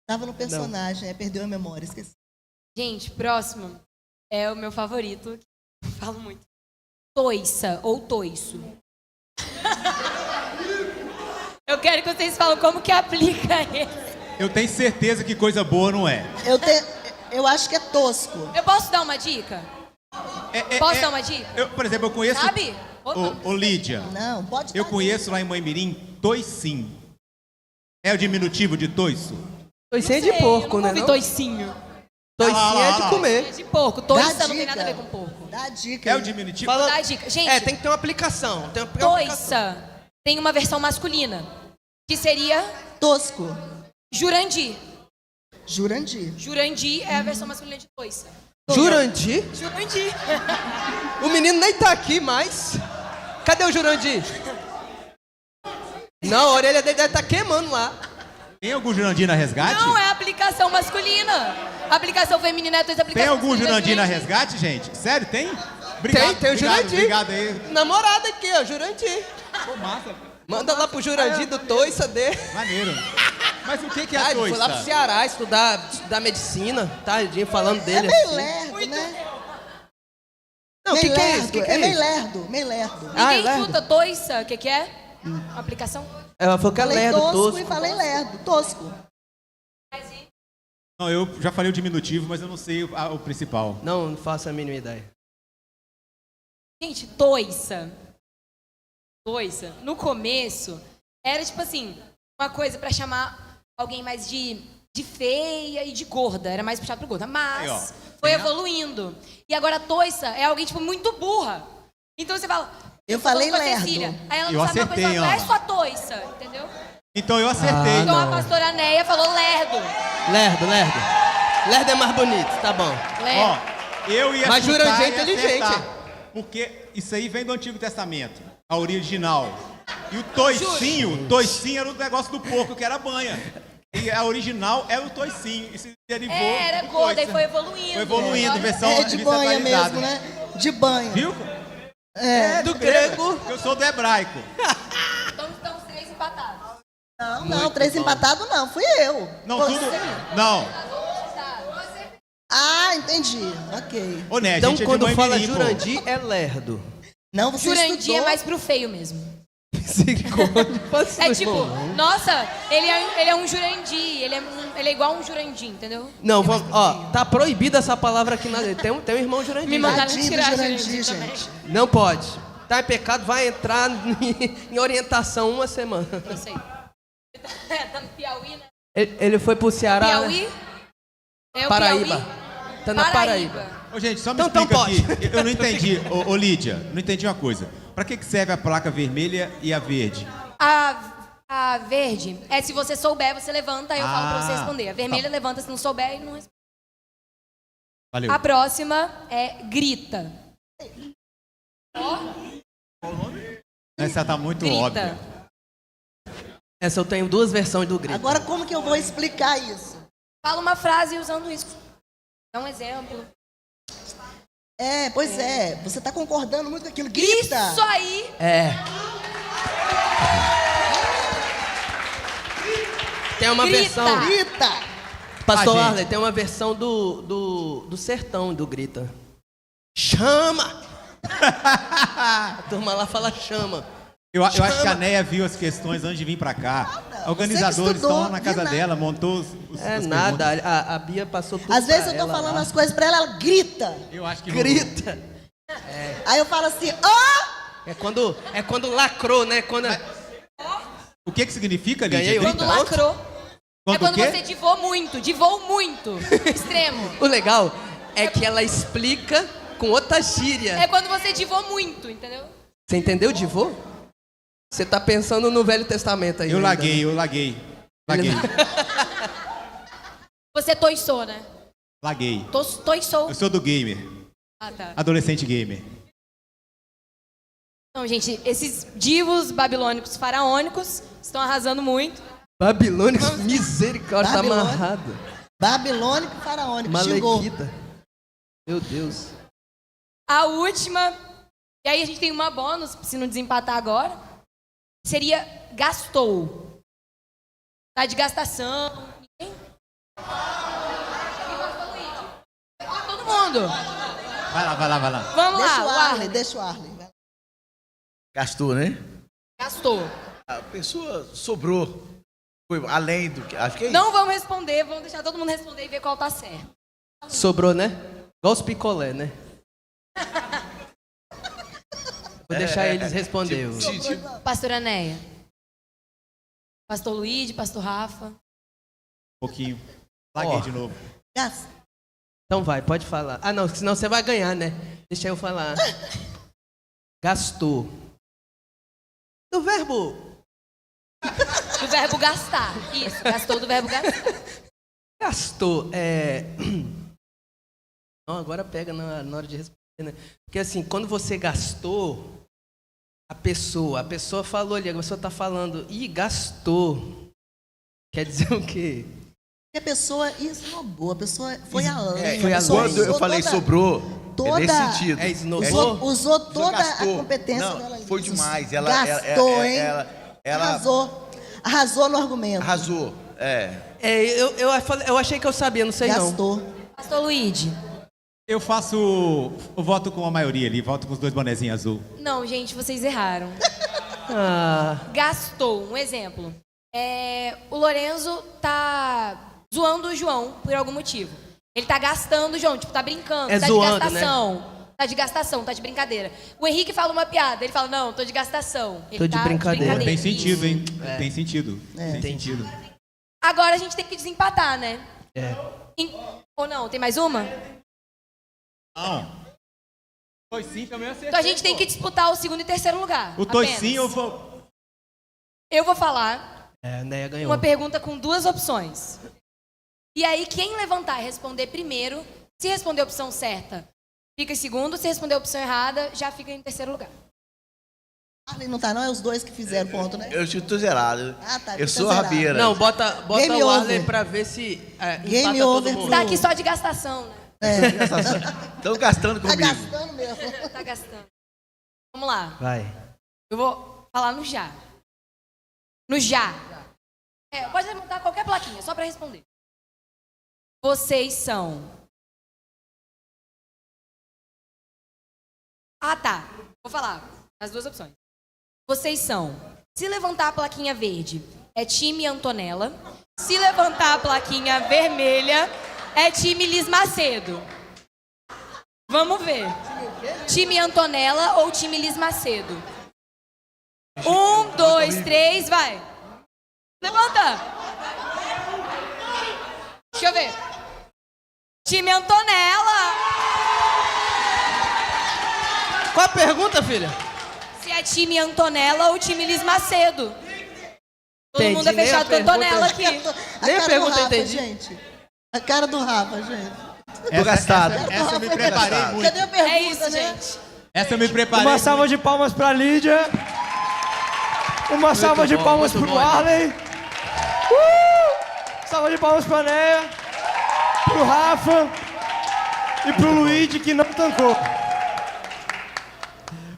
Tava no personagem, perdeu a memória, esqueci. Gente, próximo é o meu favorito. Falo muito. Toiça ou toiço. Eu quero que vocês falem como que aplica esse. Eu tenho certeza que coisa boa não é. Eu acho que é tosco. Eu posso dar uma dica? Posso dar uma dica? Por exemplo, eu conheço... Sabe? Ô, Lídia, Não, pode eu dar conheço lá em Mãe Mirim toicinho. É o diminutivo de toiço? Toicinho é de Sei, porco, eu né? nunca ouvi Não? toicinho. Toicinho é de É comer. de porco. Dá Toiça não tem dica. nada a ver com porco. Dá a dica. É aí. o diminutivo? Fala- Vou dar a dica. Gente, É, tem que ter uma aplicação. Tem uma aplicação. toiça tem uma versão masculina, que seria Tosco. Jurandir. Jurandir. Jurandir é a versão masculina de toiça. Jurandir? Jurandir. O menino nem tá aqui mais. Cadê o Jurandir? Não, a orelha dele deve estar queimando lá. Tem algum Jurandir na resgate? Não, é a aplicação masculina. A aplicação feminina é toiça, a aplicação Tem algum masculina é Jurandir na resgate, gente? Sério, tem? Tem o Jurandir. Obrigado aí. Namorada aqui, ó, Jurandir. Pô, massa. Manda lá pro Jurandir do Toiça dele. Maneiro. Mas o que é a Ah, ele foi lá pro toiça? Ceará estudar medicina. Tadinho, falando É dele. meio assim. lerdo, né? Não, o que Meio é lerdo. isso? Que É é meio isso? lerdo, meio lerdo. Ah, é Ninguém lerdo? escuta toiça, o que é? Aplicação? Ela falou que é Falei lerdo, tosco tosco. e falei lerdo. Tosco. Não, eu já falei o diminutivo, mas eu não sei o principal. Não faço a mínima ideia. Gente, toiça. Toiça. No começo, era tipo assim, uma coisa pra chamar alguém mais de feia e de gorda. Era mais puxado pro gorda. Mas Aí, ó. foi evoluindo. E agora a toiça é alguém, tipo, muito burra. Então você fala... Eu tô falando falei com a lerdo. Cecília. Aí ela Eu não sabe uma coisa, acertei, ela fala, é Ana. sua toiça, entendeu? Então eu acertei. Então a pastora Néia falou lerdo. Lerdo. Lerdo é mais bonito, tá bom. Lerdo. Ó, eu ia Mas chutar Jurandir é e inteligente. acertar, porque isso aí vem do Antigo Testamento, a original. E o toicinho era o negócio do porco, que era a banha. E a original é o toicinho. E se derivou Era do gorda e toiça. foi evoluindo. Foi evoluindo, Agora- versão É de banha atualizada. mesmo, né? De banho. Viu? É. Do grego. Eu sou do hebraico. Então estão os três empatados. Não, 3 empatados não, fui eu. Não, Você. tudo. Não. Ah, entendi. Ok. Ô, Né, a Então, gente é de quando Mãe fala Mirim, pô. Jurandir, é lerdo. Não, você Jurandir estudou. é mais pro feio mesmo. Misericórdia. Faça É isso, tipo, irmão. nossa, ele é um Jurandir, ele é igual um Jurandir, entendeu? Não, vamos, ó, tá proibida essa palavra aqui na lei. Tem um irmão Jurandir. Me mandaram Tadinho do tirar Jurandir, Jurandir também. gente. Não pode. Tá em pecado, vai entrar em orientação uma semana. Eu sei. Tá no Piauí, né? Ele foi pro Ceará. Piauí? É o Paraíba. Piauí? Tá na Paraíba. Ô, gente, só me Então explica pode. aqui. Eu não entendi. Ô, Lídia, não entendi uma coisa. Pra que serve a placa vermelha e a verde? A verde é se você souber, você levanta, aí eu falo pra você responder. A vermelha tá. levanta se não souber e não responde. Valeu. A próxima é grita. Essa tá muito Grita. óbvia. Essa eu tenho 2 versões do grito. Agora, como que eu vou explicar isso? Fala uma frase usando isso. Dá um exemplo. Pois é. Você tá concordando muito com aquilo. Grita! Isso aí! É. Tem uma Grita. versão. Grita! Pastor gente. Arley, tem uma versão do sertão do grita. Chama! A turma lá fala chama. Eu acho que a Neia viu as questões antes de vir pra cá. Organizadores estudou, estão lá na casa vi nada. dela, montou É as nada, perguntas. a Bia passou tudo Às vezes pra eu tô ela falando lá. as coisas pra ela, ela grita. Eu acho que Grita. Aí eu falo assim, ó! É quando lacrou, né? Quando... O que significa, Lídia? Ganhei Quando Grita? lacrou. Quando É quando o quê? você divou muito. Extremo. O legal é que ela explica com outra gíria. É quando você divou muito, entendeu? Você entendeu, divô? Você tá pensando no Velho Testamento aí. Eu ainda, laguei, né? eu laguei. Laguei, Você toiçou, né? laguei. Toiçou. Eu sou do gamer, Ah, tá. adolescente gamer. Então, gente, esses divos babilônicos faraônicos estão arrasando muito. Babilônicos, misericórdia, tá Babilônia. amarrado. Babilônico e faraônico. Xingou. Malequita. Meu Deus. A última, e aí a gente tem uma bônus, se não desempatar agora, seria gastou. Tá de gastação. Ninguém? Todo mundo. Vai lá. Vamos Deixa lá, o o Arley, Arley. deixa o Arley. Gastou, né? Gastou. A pessoa sobrou. Foi além do que. Acho que é isso. Não vamos responder, vamos deixar todo mundo responder e ver qual tá certo. Sobrou, né? Igual os picolé, né? Vou deixar eles responder. Pastora Neia. Pastor Luiz, Pastor Rafa. Um pouquinho. Laguei Ó. de novo. Gasta. Então vai, pode falar. Ah, não, senão você vai ganhar, né? Deixa eu falar. Gastou. Do verbo. Do verbo gastar. Isso, gastou do verbo gastar. Gastou. Não, agora pega na hora de responder, né? Porque assim, quando você gastou, a pessoa falou ali, a pessoa tá falando, ih, gastou. Quer dizer o quê? A pessoa esnobou, a pessoa foi além. foi a pessoa além. Quando eu usou falei toda- sobrou, toda- é nesse sentido. É esnobou? Usou toda gastou. a competência Não, dela. foi demais. Ela, Gastou, hein? Ela Arrasou no argumento. arrasou. Eu achei que eu sabia, não sei não. Gastou. Pastor Luigi. Eu voto com a maioria ali, voto com os 2 bonezinhos azul. Não, gente, vocês erraram. Ah, Gastou, um exemplo. O Lorenzo tá zoando o João por algum motivo. Ele tá gastando o João, tipo, tá brincando, É tá zoando, de gastação. Tá de gastação, tá de brincadeira. O Henrique fala uma piada, ele fala, não, tô de gastação. Ele Tô de tá brincadeira. Tem sentido, hein? É. Tem sentido. Tem Entendi. sentido. Agora a gente tem que desempatar, né? Ou não, tem mais uma? Não. Foi sim, também acertei. Então a gente tem que disputar o segundo e terceiro lugar. O toicinho eu vou... Eu vou falar a Neia ganhou. uma pergunta com 2 opções. E aí, quem levantar e responder primeiro, se responder a opção certa, fica em segundo. Se responder a opção errada, já fica em terceiro lugar. Arley não tá, não? É os 2 que fizeram ponto, né? Eu estou zerado. Ah, tá, Eu tá sou a zerado. rabeira. Não, bota Game o Arley over. pra ver se Game empata todo over mundo. pro- Tá aqui só de gastação, né? Estão gastando Tá comigo. gastando mesmo. Tá gastando. Vamos lá. Vai. Eu vou falar no já. No já. Pode levantar qualquer plaquinha, só para responder. Vocês são... Ah, tá. Vou falar as duas opções. Vocês são... Se levantar a plaquinha verde, é time Antonella. Se levantar a plaquinha vermelha, é time Liz Macedo. Vamos ver. Time Antonella ou time Liz Macedo? 1, 2, 3, vai. Levanta. Deixa eu ver. Time Antonella. Qual a pergunta, filha? Se é time Antonella ou time Liz Macedo. Todo Entendi, mundo é nem a fechado com Antonella pergunta. aqui. Nem a cara pergunta do eu Rafa, entendi. gente. A cara do Rafa, gente. Tô gastado. Essa eu me preparei muito. Cadê a pergunta, É isso, né? gente. Essa eu me preparei Uma salva de palmas pra Lídia. Uma salva de bom, palmas muito pro bom, Arley. Salva de palmas pra Néia. Pro Rafa. E pro Luigi, que não tancou.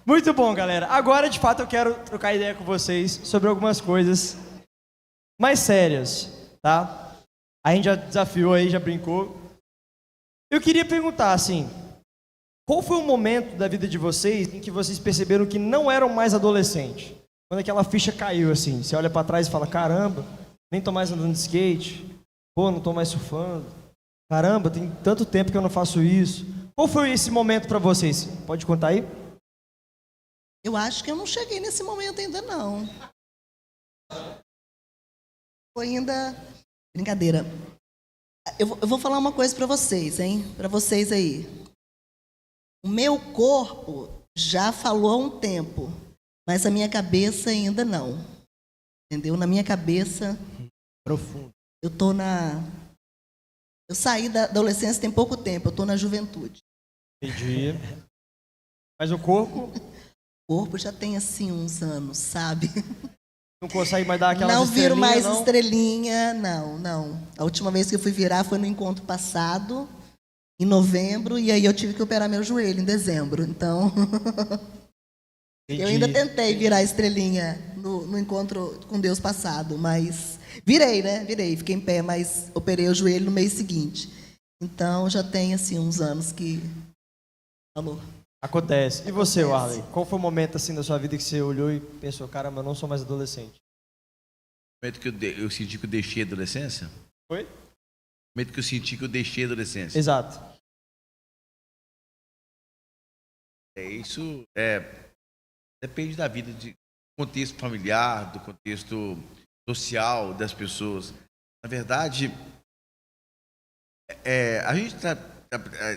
Muito bom, galera. Agora, de fato, eu quero trocar ideia com vocês sobre algumas coisas mais sérias, tá? A gente já desafiou aí, já brincou. Eu queria perguntar, assim, qual foi o momento da vida de vocês em que vocês perceberam que não eram mais adolescentes? Quando aquela ficha caiu, assim, você olha pra trás e fala, caramba, nem tô mais andando de skate, pô, não tô mais surfando, caramba, tem tanto tempo que eu não faço isso. Qual foi esse momento pra vocês? Pode contar aí? Eu acho que eu não cheguei nesse momento ainda, não. Foi ainda... Brincadeira. Eu vou falar uma coisa pra vocês, hein? Pra vocês aí. O meu corpo já falou há um tempo, mas a minha cabeça ainda não. Entendeu? Na minha cabeça... Profundo. Eu tô na... Eu saí da adolescência tem pouco tempo, eu tô na juventude. Entendi. Mas o corpo O corpo já tem, assim, uns anos, sabe? não consegue mais dar aquelas Não viro estrelinhas, mais não? estrelinha, não. A última vez que eu fui virar foi no encontro passado, em novembro, e aí eu tive que operar meu joelho em dezembro. Então, Entendi. eu ainda tentei virar estrelinha no encontro com Deus passado, mas virei, né? Virei, fiquei em pé, mas operei o joelho no mês seguinte. Então, já tem, assim, uns anos que... Falou. Acontece. E você, Acontece. Arley? Qual foi o momento assim da sua vida que você olhou e pensou, caramba, eu não sou mais adolescente? No momento que eu senti que eu deixei a adolescência? Foi? No momento que eu senti que eu deixei a adolescência. Exato. Isso depende da vida, do contexto familiar, do contexto social das pessoas. Na verdade, a gente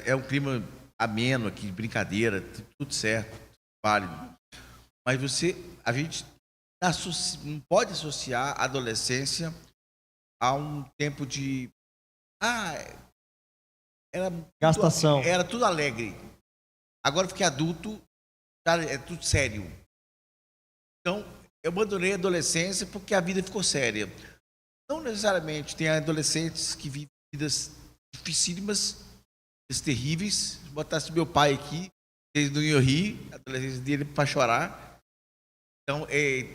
é um clima ameno aqui, brincadeira, tudo certo, válido. Mas a gente não pode associar a adolescência a um tempo de Gastação. era tudo alegre. Agora eu fiquei adulto, é tudo sério. Então, eu abandonei a adolescência porque a vida ficou séria. Não necessariamente, tem adolescentes que vivem vidas dificílimas, vidas terríveis. Se botasse meu pai aqui, eles não iam rir, a adolescência dele para chorar. Então,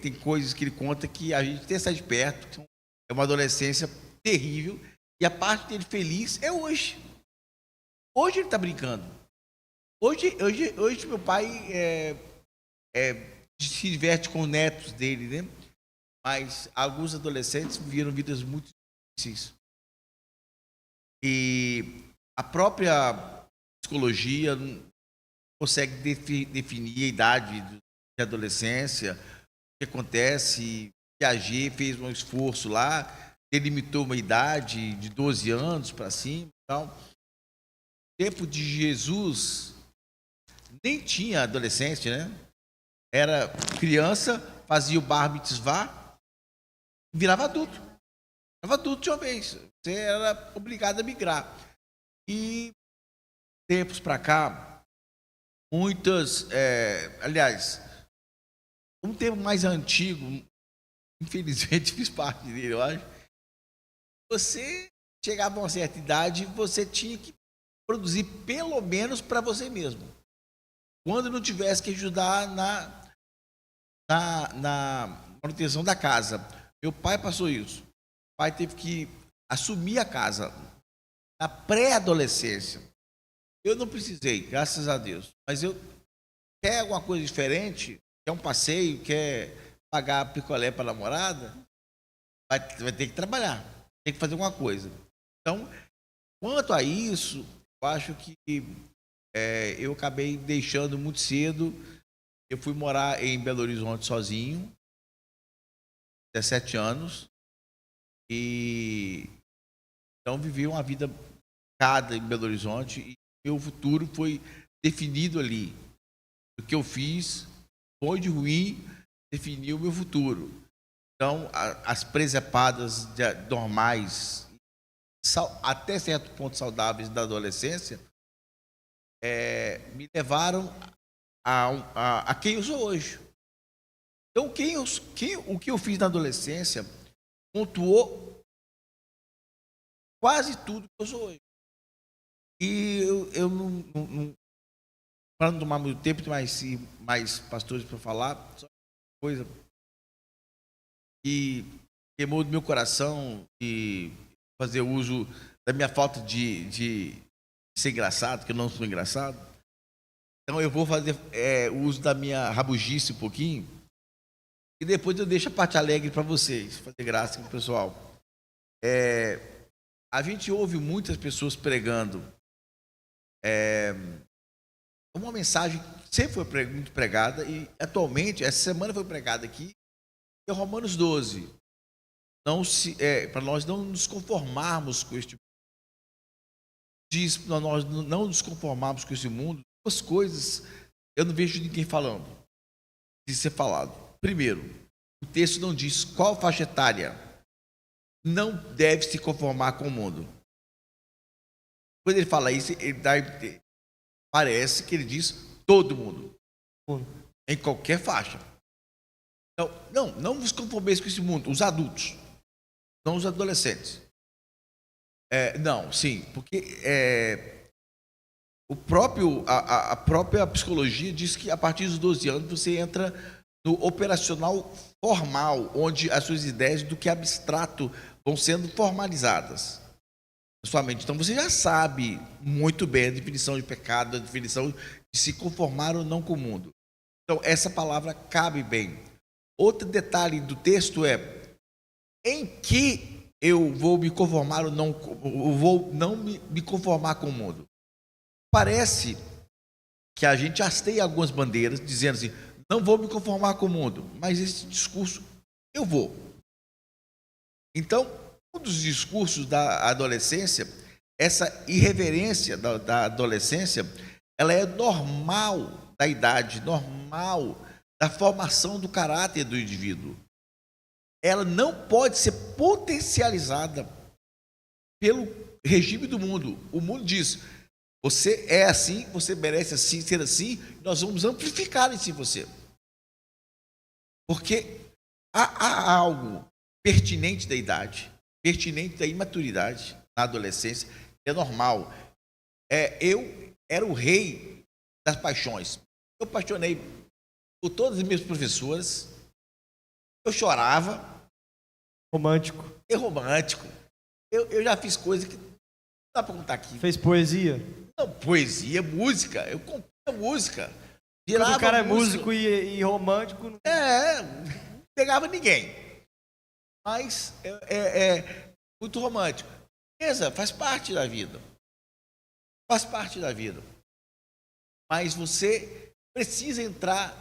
tem coisas que ele conta que a gente tem que estar de perto, que é uma adolescência terrível, e a parte dele feliz é hoje. Hoje ele está brincando. Hoje meu pai se diverte com os netos dele, né? Mas alguns adolescentes viveram vidas muito difíceis. E a própria psicologia não consegue definir a idade de adolescência, o que acontece. Piaget fez um esforço lá, delimitou uma idade de 12 anos para cima. Então, no tempo de Jesus, nem tinha adolescente, né? Era criança, fazia o bar mitzvah, virava adulto. Virava adulto de uma vez. Você era obrigado a migrar. E tempos para cá, muitas... aliás, um tempo mais antigo, infelizmente fiz parte dele, eu acho. Você chegava a uma certa idade, você tinha que produzir pelo menos para você mesmo. Quando não tivesse que ajudar na manutenção da casa. Meu pai passou isso. pai teve que assumir a casa na pré-adolescência. Eu não precisei, graças a Deus. Mas eu quer alguma coisa diferente, quer um passeio, quer pagar picolé para a namorada, vai ter que trabalhar, tem que fazer alguma coisa. Então, quanto a isso, eu acho que eu acabei deixando muito cedo. Eu fui morar em Belo Horizonte sozinho, 17 anos, e então vivi uma vida cada em Belo Horizonte, e meu futuro foi definido ali. O que eu fiz, bom e de ruim, definiu o meu futuro. Então, as presepadas normais, até certo ponto saudáveis da adolescência, me levaram a quem eu sou hoje. Então, o que eu fiz na adolescência pontuou quase tudo que eu sou hoje. E eu não para não tomar muito tempo, tem mais pastores para falar, só uma coisa que queimou do meu coração e fazer uso da minha falta de ser engraçado, que eu não sou engraçado. Então eu vou fazer uso da minha rabugice um pouquinho e depois eu deixo a parte alegre para vocês, fazer graça com o pessoal. A gente ouve muitas pessoas pregando uma mensagem que sempre foi muito pregada e atualmente, essa semana foi pregada aqui, é Romanos 12. Para nós não nos conformarmos com este mundo. Diz para nós não nos conformarmos com esse mundo. Duas coisas eu não vejo ninguém falando. De ser falado. Primeiro, o texto não diz qual faixa etária não deve se conformar com o mundo. Quando ele fala isso, parece que ele diz todo mundo. Em qualquer faixa. Então, não vos conformeis com esse mundo, os adultos, não os adolescentes. Porque a própria psicologia diz que a partir dos 12 anos você entra no operacional formal, onde as suas ideias do que é abstrato vão sendo formalizadas na sua mente. Então você já sabe muito bem a definição de pecado, a definição de se conformar ou não com o mundo. Então essa palavra cabe bem. Outro detalhe do texto é em que eu vou me conformar ou não, eu vou não me conformar com o mundo. Parece que a gente hasteia algumas bandeiras dizendo assim, não vou me conformar com o mundo, mas esse discurso eu vou. Então, um dos discursos da adolescência, essa irreverência da adolescência, ela é normal da idade, normal da formação do caráter do indivíduo. Ela não pode ser potencializada pelo regime do mundo. O mundo diz, você é assim, você merece assim, ser assim, nós vamos amplificar isso em você. Porque há algo pertinente da idade, pertinente da imaturidade na adolescência, é normal. Eu era o rei das paixões. Eu apaixonei por todas as minhas professoras, eu chorava. Romântico. Eu já fiz coisas que não dá para contar aqui. Fez poesia? Não, poesia, música. Eu compunha música. Quando o cara é músico e romântico... Não pegava ninguém. Mas é muito romântico. Beleza, faz parte da vida. Faz parte da vida. Mas você precisa entrar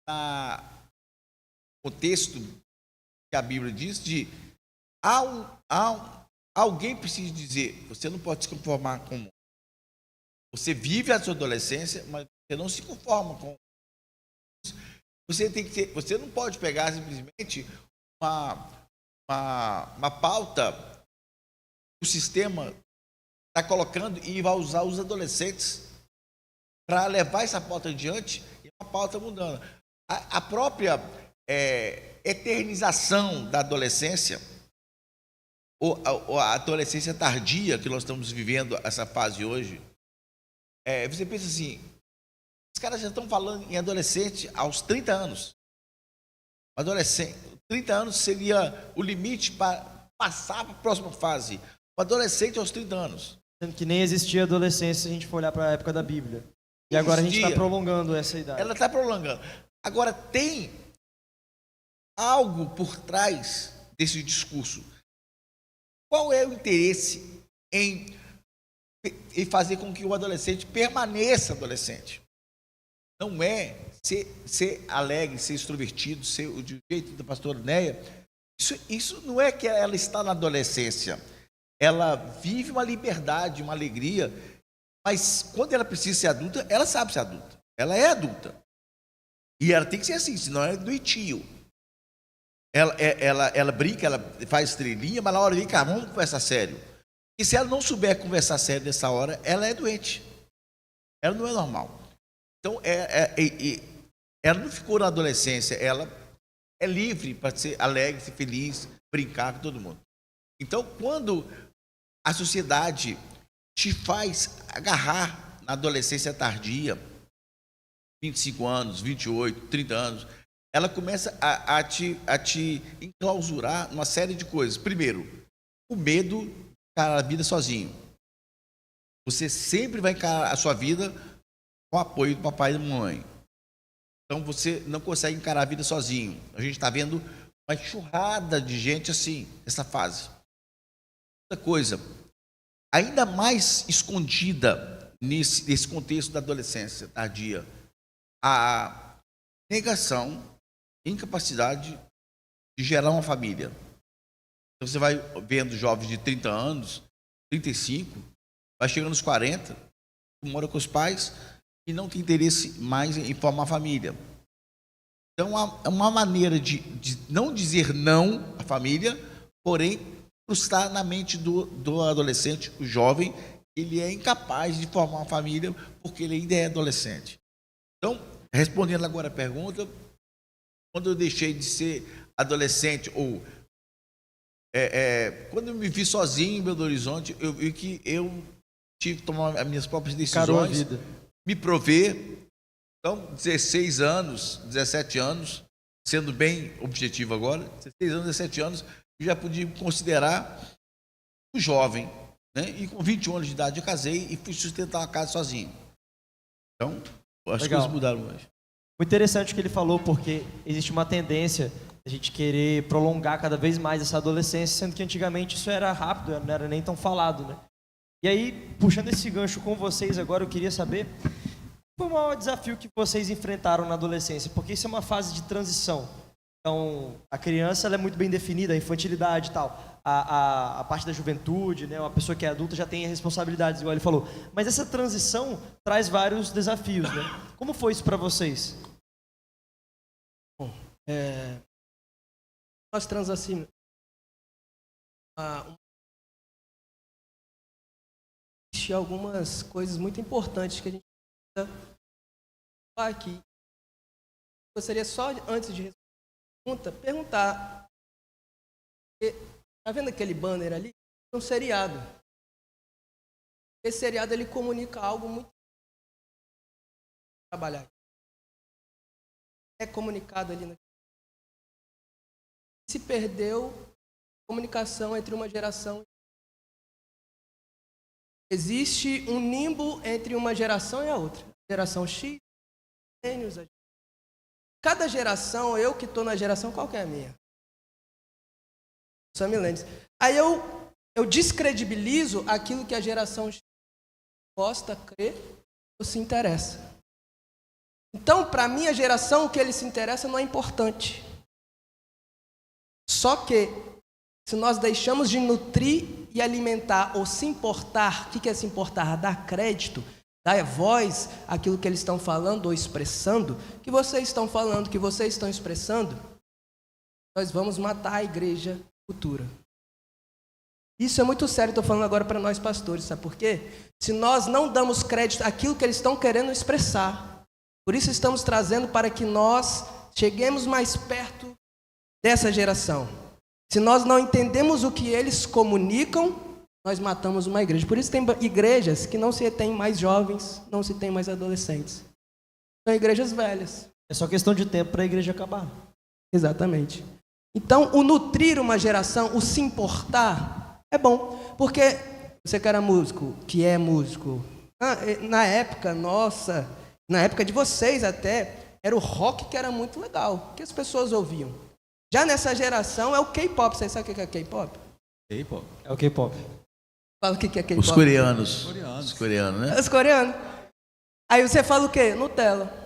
no contexto que a Bíblia diz de alguém precisa dizer, você não pode se conformar com o mundo. Você vive a sua adolescência, mas você não se conforma com você não pode pegar simplesmente uma pauta que o sistema está colocando e vai usar os adolescentes para levar essa pauta adiante e uma pauta mudando. A própria eternização da adolescência, ou a adolescência tardia que nós estamos vivendo essa fase hoje, você pensa assim, os caras já estão falando em adolescente aos 30 anos. Adolescente, 30 anos seria o limite para passar para a próxima fase. O adolescente aos 30 anos. Sendo que nem existia adolescência se a gente for olhar para a época da Bíblia. E agora a gente está Existia. prolongando essa idade. Ela está prolongando. Agora, tem algo por trás desse discurso. Qual é o interesse em fazer com que o adolescente permaneça adolescente? Não é ser alegre, ser extrovertido, ser o jeito da pastora Néia. Isso não é que ela está na adolescência. Ela vive uma liberdade, uma alegria, mas quando ela precisa ser adulta, ela sabe ser adulta. Ela é adulta. E ela tem que ser assim, senão ela é doentio. Ela brinca, ela faz estrelinha, mas na hora vem cá, vamos conversar sério. E se ela não souber conversar sério nessa hora, ela é doente. Ela não é normal. Então, ela não ficou na adolescência, ela é livre para ser alegre, ser feliz, brincar com todo mundo. Então, quando a sociedade te faz agarrar na adolescência tardia, 25 anos, 28, 30 anos, ela começa a te enclausurar numa série de coisas. Primeiro, o medo de encarar a vida sozinho. Você sempre vai encarar a sua vida com o apoio do papai e da mamãe. Então, você não consegue encarar a vida sozinho. A gente está vendo uma enxurrada de gente assim, nessa fase. Outra coisa, ainda mais escondida nesse contexto da adolescência tardia, a negação, incapacidade de gerar uma família. Então, você vai vendo jovens de 30 anos, 35, vai chegando aos 40, mora com os pais e não tem interesse mais em formar família. Então, é uma maneira de não dizer não à família, porém, frustrar na mente do adolescente, o jovem, ele é incapaz de formar uma família porque ele ainda é adolescente. Então, respondendo agora a pergunta, quando eu deixei de ser adolescente, ou quando eu me vi sozinho em Belo Horizonte, eu vi que eu tive que tomar as minhas próprias decisões, me prover. Então, 16 anos, 17 anos, sendo bem objetivo agora, 16 anos, 17 anos, eu já podia me considerar um jovem, né? E com 21 anos de idade eu casei e fui sustentar uma casa sozinho. Então, as coisas mudaram hoje. Muito interessante o que ele falou, porque existe uma tendência a gente querer prolongar cada vez mais essa adolescência, sendo que antigamente isso era rápido, não era nem tão falado, né? E aí, puxando esse gancho com vocês agora, eu queria saber qual foi o maior desafio que vocês enfrentaram na adolescência, porque isso é uma fase de transição. Então, a criança ela é muito bem definida, a infantilidade e tal. A parte da juventude, né? Uma pessoa que é adulta já tem responsabilidades, igual ele falou. Mas essa transição traz vários desafios, né? Como foi isso para vocês? Bom, nós transacionamos existem algumas coisas muito importantes que a gente precisa falar aqui. Gostaria só, antes de responder a pergunta, perguntar. Está vendo aquele banner ali? É um seriado. Esse seriado ele comunica algo muito trabalhar. É comunicado ali. Se perdeu a comunicação entre uma geração. Existe um nimbo entre uma geração e a outra. Geração X, milênios. Cada geração, eu que estou na geração, qual que é a minha? São milênios. Aí eu descredibilizo aquilo que a geração X gosta, crê ou se interessa. Então, para a minha geração, o que ele se interessa não é importante. Só que, se nós deixamos de nutrir e alimentar ou se importar, o que é se importar? Dar crédito, dar voz àquilo que eles estão falando ou expressando, que vocês estão falando, que vocês estão expressando, nós vamos matar a igreja futura. Isso é muito sério, estou falando agora para nós pastores, sabe por quê? Se nós não damos crédito àquilo que eles estão querendo expressar, por isso estamos trazendo para que nós cheguemos mais perto dessa geração. Se nós não entendemos o que eles comunicam, nós matamos uma igreja. Por isso tem igrejas que não se tem mais jovens, não se tem mais adolescentes. São igrejas velhas. É só questão de tempo para a igreja acabar. Exatamente. Então, o nutrir uma geração, o se importar, é bom. Porque você que era músico, que é músico, na época nossa, na época de vocês até, era o rock que era muito legal, que as pessoas ouviam. Já nessa geração é o K-pop. Vocês sabem o que é K-pop? K-pop. É o K-pop. Fala o que é K-pop. Os coreanos. Coreanos. Os coreanos, né? Os coreanos. Aí você fala o quê? Nutella.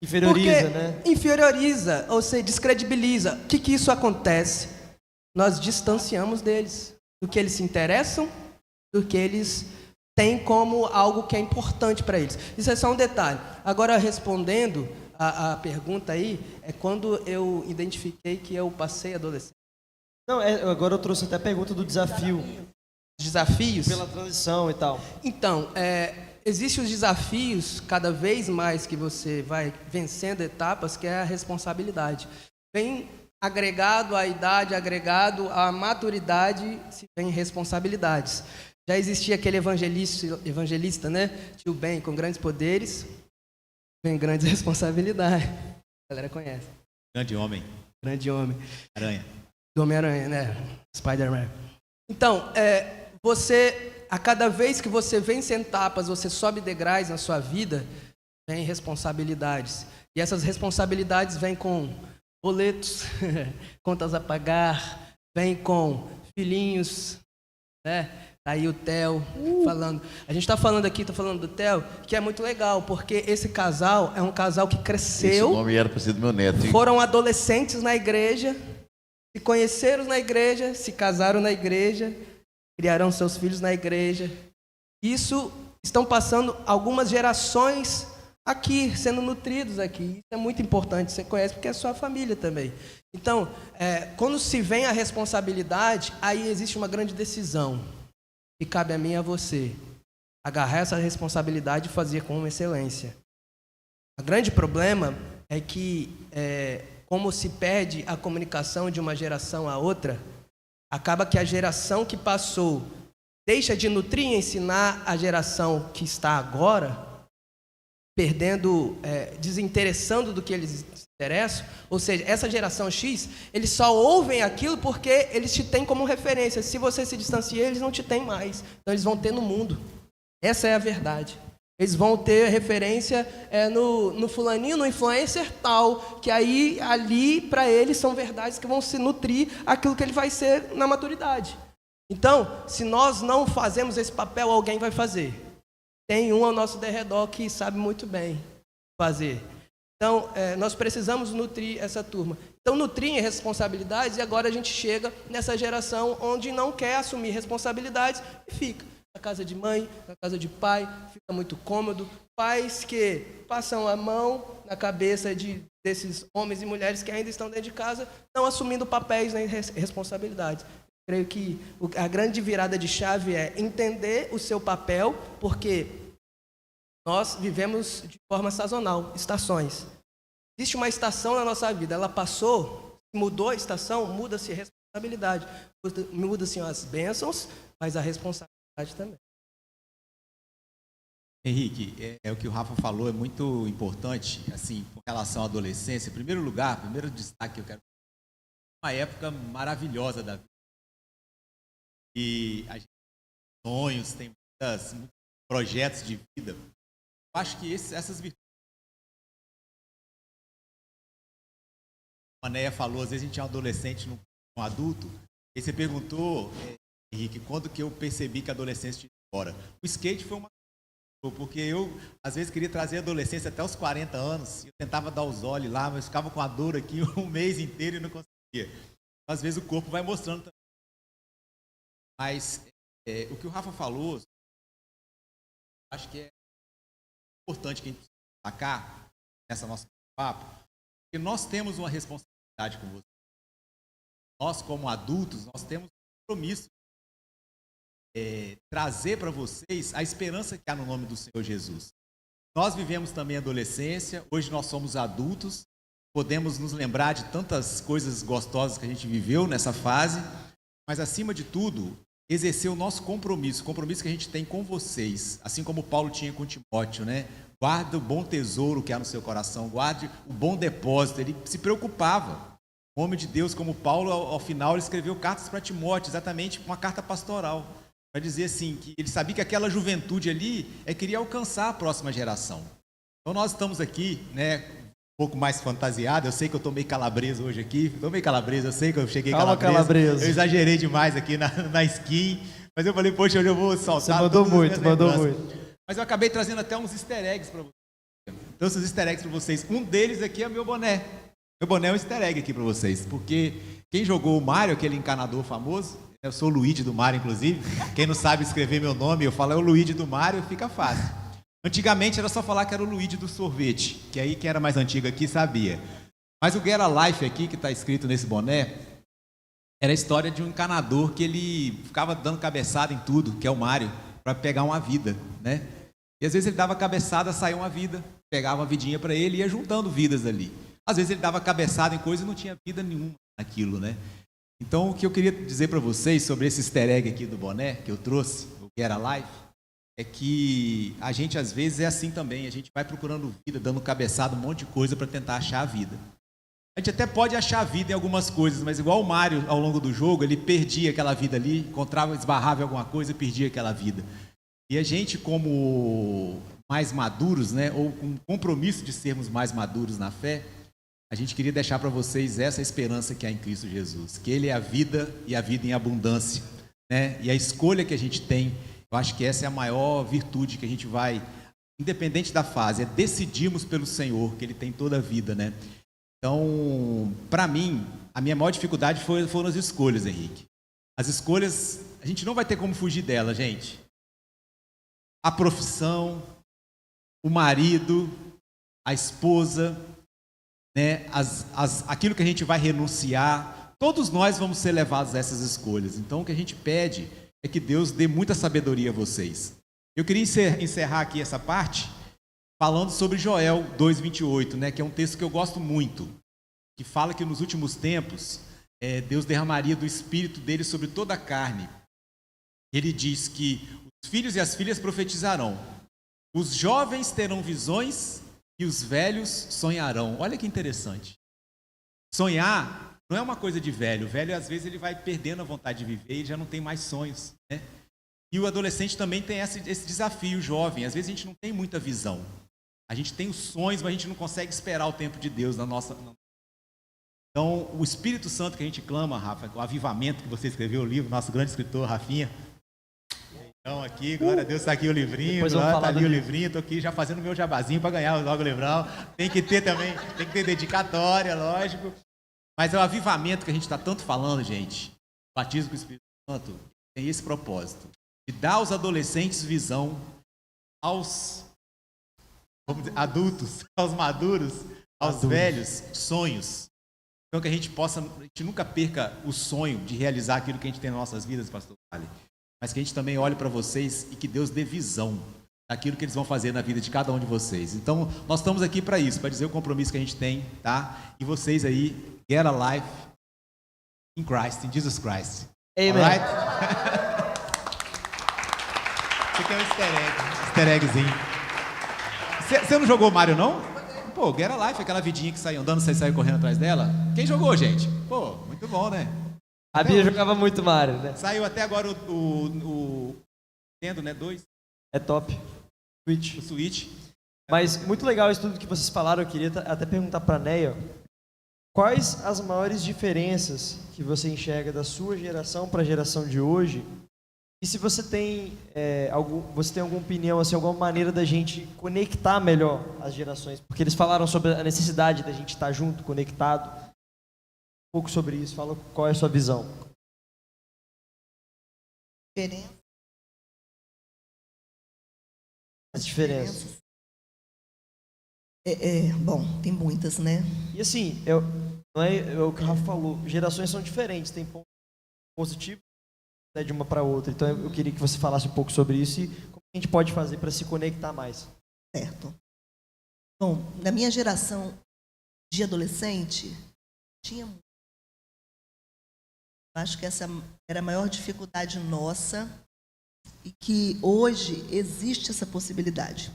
Inferioriza, Porque né? inferioriza, ou seja, descredibiliza. O que isso acontece? Nós distanciamos deles, do que eles se interessam, do que eles têm como algo que é importante para eles. Isso é só um detalhe. Agora, respondendo a pergunta aí, é quando eu identifiquei que eu passei a adolescência. Não, agora eu trouxe até a pergunta do desafio. Desafios? Pela transição e tal. Então, existem os desafios, cada vez mais que você vai vencendo etapas, que é a responsabilidade. Vem agregado à idade, agregado à maturidade, se vem responsabilidades. Já existia aquele evangelista, né? Tio Ben, com grandes poderes, vem grandes responsabilidades. A galera conhece. Grande homem. Grande homem. Aranha. Do Homem-Aranha, né? Spider-Man. Então, a cada vez que você vence etapas, você sobe degraus na sua vida, vem responsabilidades. E essas responsabilidades vêm com boletos, contas a pagar, vem com filhinhos, né? Tá aí o Theo falando. A gente está falando aqui, estou falando do Theo, que é muito legal, porque esse casal é um casal que Esse cresceu, nome era para ser do meu neto, hein? foram adolescentes na igreja, se conheceram na igreja, se casaram na igreja, criarão seus filhos na igreja. Isso estão passando algumas gerações aqui, sendo nutridos aqui. Isso é muito importante, você conhece porque é sua família também. Então, quando se vem a responsabilidade, aí existe uma grande decisão. E cabe a mim e a você agarrar essa responsabilidade e fazer com excelência. O grande problema é que, como se perde a comunicação de uma geração a outra, acaba que a geração que passou deixa de nutrir e ensinar a geração que está agora, perdendo, desinteressando do que eles se interessam. Ou seja, essa geração X, eles só ouvem aquilo porque eles te têm como referência. Se você se distancia, eles não te têm mais. Então eles vão ter no mundo. Essa é a verdade. Eles vão ter referência no fulaninho, no influencer tal, que aí, ali, para eles, são verdades que vão se nutrir aquilo que ele vai ser na maturidade. Então, se nós não fazemos esse papel, alguém vai fazer. Tem um ao nosso derredor que sabe muito bem fazer. Então, nós precisamos nutrir essa turma. Então, nutriem responsabilidades, e agora a gente chega nessa geração onde não quer assumir responsabilidades e fica na casa de mãe, na casa de pai, fica muito cômodo. Pais que passam a mão na cabeça desses homens e mulheres que ainda estão dentro de casa, não assumindo papéis nem responsabilidades. Creio que a grande virada de chave é entender o seu papel, porque nós vivemos de forma sazonal, estações. Existe uma estação na nossa vida, ela passou, mudou a estação, muda-se a responsabilidade. Muda-se as bênçãos, mas a responsabilidade também. Henrique, o que o Rafa falou é muito importante, assim, com relação à adolescência. Em primeiro lugar, primeiro destaque que eu quero uma época maravilhosa da vida. E a gente tem sonhos, tem muitos projetos de vida. Eu acho que essas virtudes. A Neia falou, às vezes a gente é um adolescente, um adulto. E você perguntou, Henrique, quando que eu percebi que a adolescência tinha ido embora? O skate foi uma... Porque eu, às vezes, queria trazer a adolescência até os 40 anos. Eu tentava dar os olhos lá, mas ficava com a dor aqui um mês inteiro e não conseguia. Às vezes o corpo vai mostrando também. Mas o que o Rafa falou, acho que é importante que a gente destacar nessa nossa papo, porque nós temos uma responsabilidade com você. Nós, como adultos, nós temos um compromisso trazer para vocês a esperança que há no nome do Senhor Jesus. Nós vivemos também a adolescência, hoje nós somos adultos, podemos nos lembrar de tantas coisas gostosas que a gente viveu nessa fase, mas acima de tudo, exercer o nosso compromisso, o compromisso que a gente tem com vocês, assim como Paulo tinha com Timóteo, né? Guarda o bom tesouro que há no seu coração, guarde o bom depósito, ele se preocupava. Um homem de Deus como Paulo, ao final, ele escreveu cartas para Timóteo, exatamente uma carta pastoral, para dizer assim, que ele sabia que aquela juventude ali queria alcançar a próxima geração. Então nós estamos aqui, né, um pouco mais fantasiado, eu sei que eu estou meio calabresa hoje aqui, estou meio calabresa, eu sei que eu cheguei calabresa, eu exagerei demais aqui na skin, mas eu falei, poxa, hoje eu vou saltar. Você mandou muito. Mas eu acabei trazendo até uns easter eggs para vocês. Então, esses easter eggs para vocês, um deles aqui é meu boné. Meu boné é um easter egg aqui para vocês, porque quem jogou o Mario, aquele encanador famoso, eu sou o Luigi do Mario, inclusive, quem não sabe escrever meu nome, eu falo é o Luigi do Mario, fica fácil. Antigamente era só falar que era o Luigi do sorvete, que aí quem era mais antigo aqui sabia. Mas o Get a Life aqui, que está escrito nesse boné, era a história de um encanador que ele ficava dando cabeçada em tudo, que é o Mario, para pegar uma vida, né? E às vezes ele dava cabeçada, saía uma vida, pegava uma vidinha para ele e ia juntando vidas ali. Às vezes ele dava cabeçada em coisa e não tinha vida nenhuma naquilo, né? Então, o que eu queria dizer para vocês sobre esse easter egg aqui do boné, que eu trouxe, o Get a Life, é que a gente, às vezes, é assim também. A gente vai procurando vida, dando cabeçada, um monte de coisa para tentar achar a vida. A gente até pode achar a vida em algumas coisas, mas igual o Mario, ao longo do jogo, ele perdia aquela vida ali, encontrava, esbarrava em alguma coisa e perdia aquela vida. E a gente, como mais maduros, né, ou com o compromisso de sermos mais maduros na fé, a gente queria deixar para vocês essa esperança que há em Cristo Jesus, que Ele é a vida e a vida em abundância, né? E a escolha que a gente tem, eu acho que essa é a maior virtude que a gente vai, independente da fase, é decidirmos pelo Senhor, que Ele tem toda a vida, né? Então, para mim, a minha maior dificuldade foram as escolhas, Henrique. As escolhas, a gente não vai ter como fugir delas, gente. A profissão, o marido, a esposa, né, aquilo que a gente vai renunciar, todos nós vamos ser levados a essas escolhas. Então, o que a gente pede é que Deus dê muita sabedoria a vocês. Eu queria encerrar aqui essa parte falando sobre Joel 2:28, né, que é um texto que eu gosto muito, que fala que nos últimos tempos Deus derramaria do Espírito dele sobre toda a carne. Ele diz que os filhos e as filhas profetizarão, os jovens terão visões e os velhos sonharão. Olha que interessante. Sonhar não é uma coisa de velho. O velho, às vezes, ele vai perdendo a vontade de viver e já não tem mais sonhos, né? E o adolescente também tem esse desafio, jovem. Às vezes a gente não tem muita visão. A gente tem os sonhos, mas a gente não consegue esperar o tempo de Deus na nossa... Então, o Espírito Santo que a gente clama, Rafa, o avivamento que você escreveu o livro, nosso grande escritor, Rafinha. Então aqui, glória a Deus, está aqui o livrinho, está ali o livrinho, estou aqui já fazendo o meu jabazinho para ganhar logo o livrão. Tem que ter também, tem que ter dedicatória, lógico. Mas é o avivamento que a gente está tanto falando, gente. O batismo com o Espírito Santo tem esse propósito, de dar aos adolescentes visão, aos adultos, aos maduros, aos velhos, sonhos. Então que a gente nunca perca o sonho de realizar aquilo que a gente tem nas nossas vidas, pastor Vale. Mas que a gente também olhe para vocês e que Deus dê visão daquilo que eles vão fazer na vida de cada um de vocês. Então, nós estamos aqui para isso, para dizer o compromisso que a gente tem, tá? E vocês aí, get a life in Christ, in Jesus Christ. Amen. Alright? Isso aqui é um easter eggzinho. Você não jogou Mario, não? Pô, get a life, aquela vidinha que saiu andando, você saiu correndo atrás dela. Quem jogou, gente? Pô, muito bom, né? A Bia jogava muito Mario, né? Saiu até agora o Nintendo, né? 2. É top. O Switch. Mas muito legal isso tudo que vocês falaram. Eu queria até perguntar para a Neia, quais as maiores diferenças que você enxerga da sua geração para a geração de hoje? E se você tem alguma opinião, assim, alguma maneira da gente conectar melhor as gerações? Porque eles falaram sobre a necessidade da gente estar junto, conectado. Um pouco sobre isso, fala qual é a sua visão. As diferenças. Bom, tem muitas, né? E assim, não é o que o Rafa falou, gerações são diferentes, tem pontos positivos, né, de uma para outra. Então eu queria que você falasse um pouco sobre isso e como a gente pode fazer para se conectar mais. Certo. Bom, na minha geração de adolescente, tinha muito. Acho que essa era a maior dificuldade nossa e que hoje existe essa possibilidade.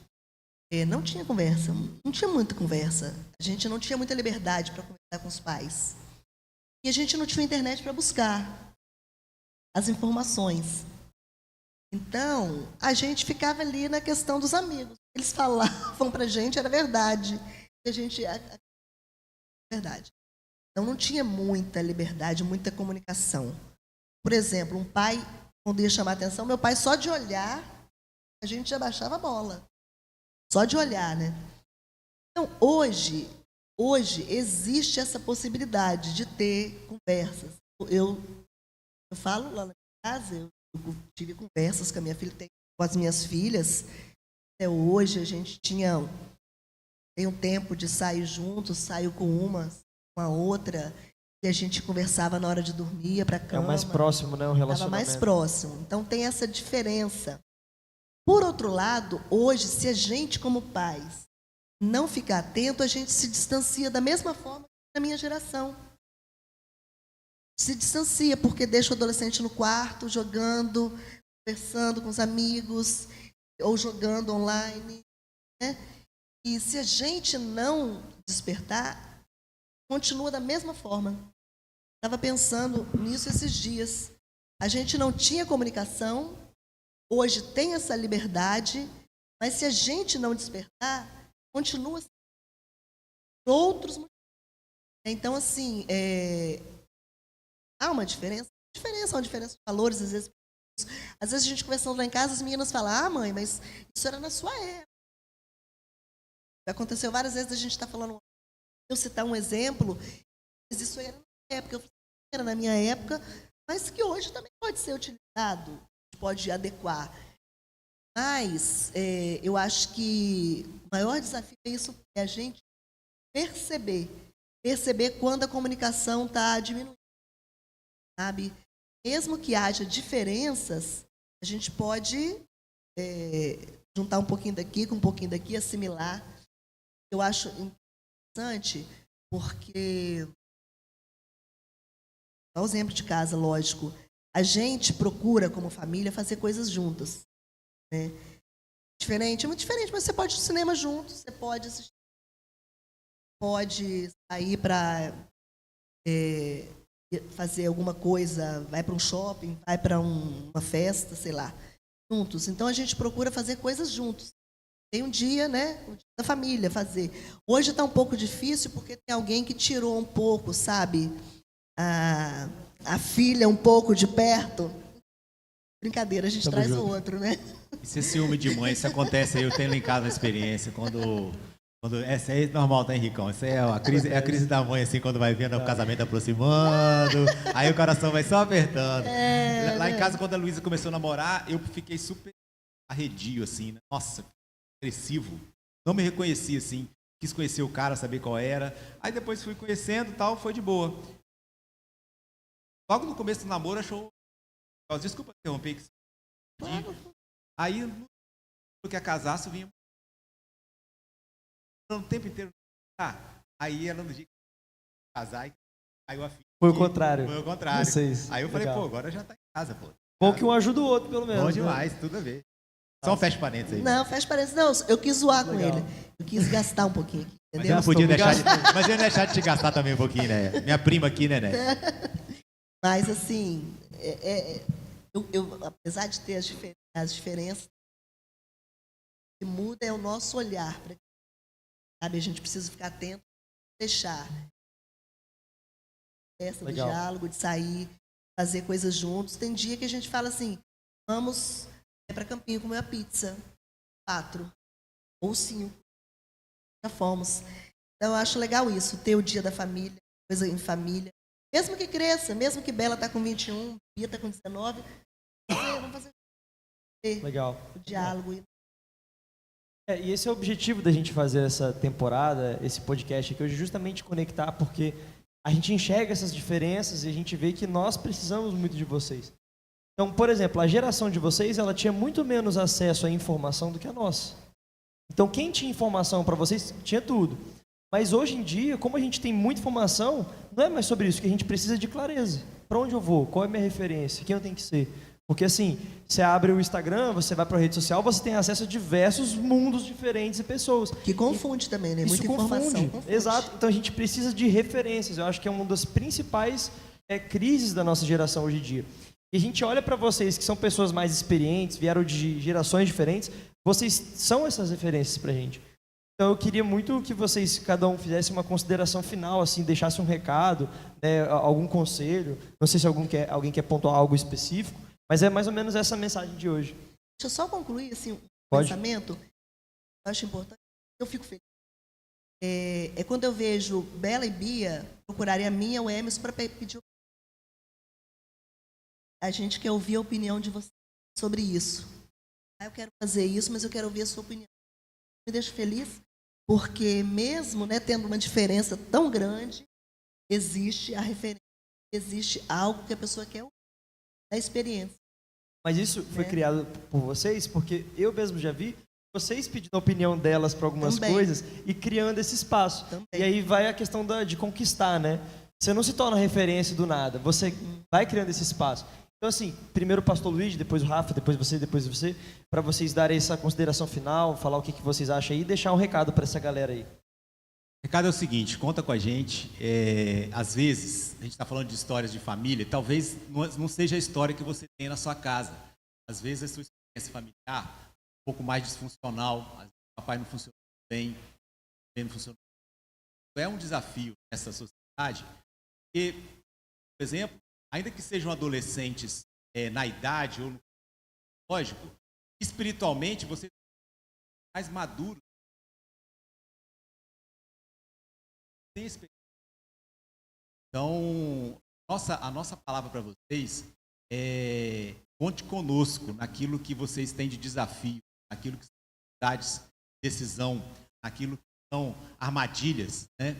Não tinha conversa, não tinha muita conversa. A gente não tinha muita liberdade para conversar com os pais. E a gente não tinha internet para buscar as informações. Então, a gente ficava ali na questão dos amigos. Eles falavam para a gente, era verdade. E a gente... Verdade. Então, não tinha muita liberdade, muita comunicação. Por exemplo, um pai, quando ia chamar a atenção, meu pai, só de olhar, a gente já baixava a bola. Só de olhar, né? Então, hoje existe essa possibilidade de ter conversas. Eu falo lá na minha casa, eu tive conversas com a minha filha, com as minhas filhas. Até hoje a gente tem um tempo de sair juntos, saio com uma outra, e a gente conversava na hora de dormir, ia para a cama. É o mais próximo, né? O Estava relacionamento. mais próximo. Então tem essa diferença. Por outro lado, hoje, se a gente como pais não ficar atento, a gente se distancia da mesma forma que na minha geração. Se distancia porque deixa o adolescente no quarto, jogando, conversando com os amigos, ou jogando online, né? E se a gente não despertar, continua da mesma forma. Estava pensando nisso esses dias. A gente não tinha comunicação, hoje tem essa liberdade, mas se a gente não despertar, continua outros motivos. Então, assim, há uma diferença. Uma diferença de valores, às vezes. Às vezes a gente conversando lá em casa, as meninas falam, mãe, mas isso era na sua época. Aconteceu várias vezes a gente está falando, eu citar um exemplo, mas isso era na minha época, eu era na minha época, mas que hoje também pode ser utilizado, pode adequar. Mas eu acho que o maior desafio é isso, é a gente perceber quando a comunicação está diminuindo, sabe? Mesmo que haja diferenças, a gente pode juntar um pouquinho daqui com um pouquinho daqui, assimilar. Eu acho interessante porque, dá o exemplo de casa, lógico, a gente procura, como família, fazer coisas juntas, né? Diferente, é muito diferente, mas você pode ir ao cinema junto, você pode assistir, pode sair para fazer alguma coisa, vai para um shopping, vai para uma festa, sei lá, juntos. Então, a gente procura fazer coisas juntos. Tem um dia, né, o dia da família, fazer. Hoje está um pouco difícil, porque tem alguém que tirou um pouco, sabe, a filha um pouco de perto. Brincadeira, a gente traz o outro, né? Isso é ciúme de mãe, isso acontece aí, eu tenho lá em casa uma experiência, quando essa aí é normal, tá, Henricão? Essa é a crise da mãe, assim, quando vai vendo o casamento aproximando, aí o coração vai só apertando. Lá em casa, quando a Luísa começou a namorar, eu fiquei super arredio, assim, né? Nossa, agressivo. Não me reconheci, assim, quis conhecer o cara, saber qual era. Aí depois fui conhecendo e tal, foi de boa. Logo no começo do namoro, achou... Desculpa interromper. Aí, no que ia casar, vinha o tempo inteiro. Aí ela no dia que ia casar, e caiu a filha. Foi o contrário. Foi o contrário. Vocês. Aí eu falei, Legal. pô, agora já tá em casa, pô. Bom que um ajuda o outro, pelo menos. Bom né? demais, tudo a ver. Só um fecha parênteses aí. Não, fecha parênteses. Não, eu quis zoar com Legal. ele. Eu quis gastar um pouquinho aqui, Mas entendeu? eu não podia mas eu não deixar de te gastar também um pouquinho, né? Minha prima aqui, né? Mas, assim, apesar de ter as diferenças, o que muda é o nosso olhar. Sabe? A gente precisa ficar atento, deixar essa do diálogo, de sair, fazer coisas juntos. Tem dia que a gente fala assim, vamos para Campinho comer a pizza, 4 ou 5. Já fomos. Então, eu acho legal isso, ter o dia da família, coisa em família. Mesmo que cresça, mesmo que Bela está com 21, Bia está com 19, vamos fazer Legal. o diálogo. E esse é o objetivo da gente fazer essa temporada, esse podcast aqui hoje, justamente conectar, porque a gente enxerga essas diferenças e a gente vê que nós precisamos muito de vocês. Então, por exemplo, a geração de vocês, ela tinha muito menos acesso à informação do que a nossa. Então, quem tinha informação para vocês, tinha tudo. Mas hoje em dia, como a gente tem muita informação, não é mais sobre isso, que a gente precisa de clareza. Para onde eu vou? Qual é a minha referência? Quem eu tenho que ser? Porque assim, você abre o Instagram, você vai para a rede social, você tem acesso a diversos mundos diferentes e pessoas. Que confunde também, né? Isso Muita informação. Confunde. Exato. Então a gente precisa de referências. Eu acho que é uma das principais crises da nossa geração hoje em dia. E a gente olha para vocês que são pessoas mais experientes, vieram de gerações diferentes, vocês são essas referências para a gente. Então eu queria muito que vocês, cada um, fizesse uma consideração final, assim, deixasse um recado, né, algum conselho. Não sei se alguém quer pontuar algo específico, mas é mais ou menos essa mensagem de hoje. Deixa eu só concluir assim, um Pode. pensamento. Eu acho importante. Eu fico feliz. É quando eu vejo Bela e Bia procurarem a minha ou a Emerson para pedir. A gente quer ouvir a opinião de vocês sobre isso. Eu quero fazer isso, mas eu quero ouvir a sua opinião. Me deixa feliz, porque mesmo, né, tendo uma diferença tão grande, existe a referência, existe algo que a pessoa quer ouvir, a experiência. Mas isso foi criado por vocês, porque eu mesmo já vi vocês pedindo a opinião delas para algumas Também. coisas e criando esse espaço. Também. E aí vai a questão de conquistar, né? Você não se torna referência do nada, você vai criando esse espaço. Então, assim, primeiro o pastor Luiz, depois o Rafa, depois você, para vocês darem essa consideração final, falar o que vocês acham aí e deixar um recado para essa galera aí. O recado é o seguinte, conta com a gente. Às vezes, a gente está falando de histórias de família, talvez não seja a história que você tem na sua casa. Às vezes, a sua experiência familiar é um pouco mais disfuncional, às vezes o papai não funciona bem, a mãe não funciona bem. É um desafio nessa sociedade, porque, por exemplo, ainda que sejam adolescentes na idade, ou lógico, espiritualmente, você é mais maduro. Tem experiência. Então, a nossa palavra para vocês é: conte conosco naquilo que vocês têm de desafio, naquilo que são dificuldades, decisão, naquilo que são armadilhas, né?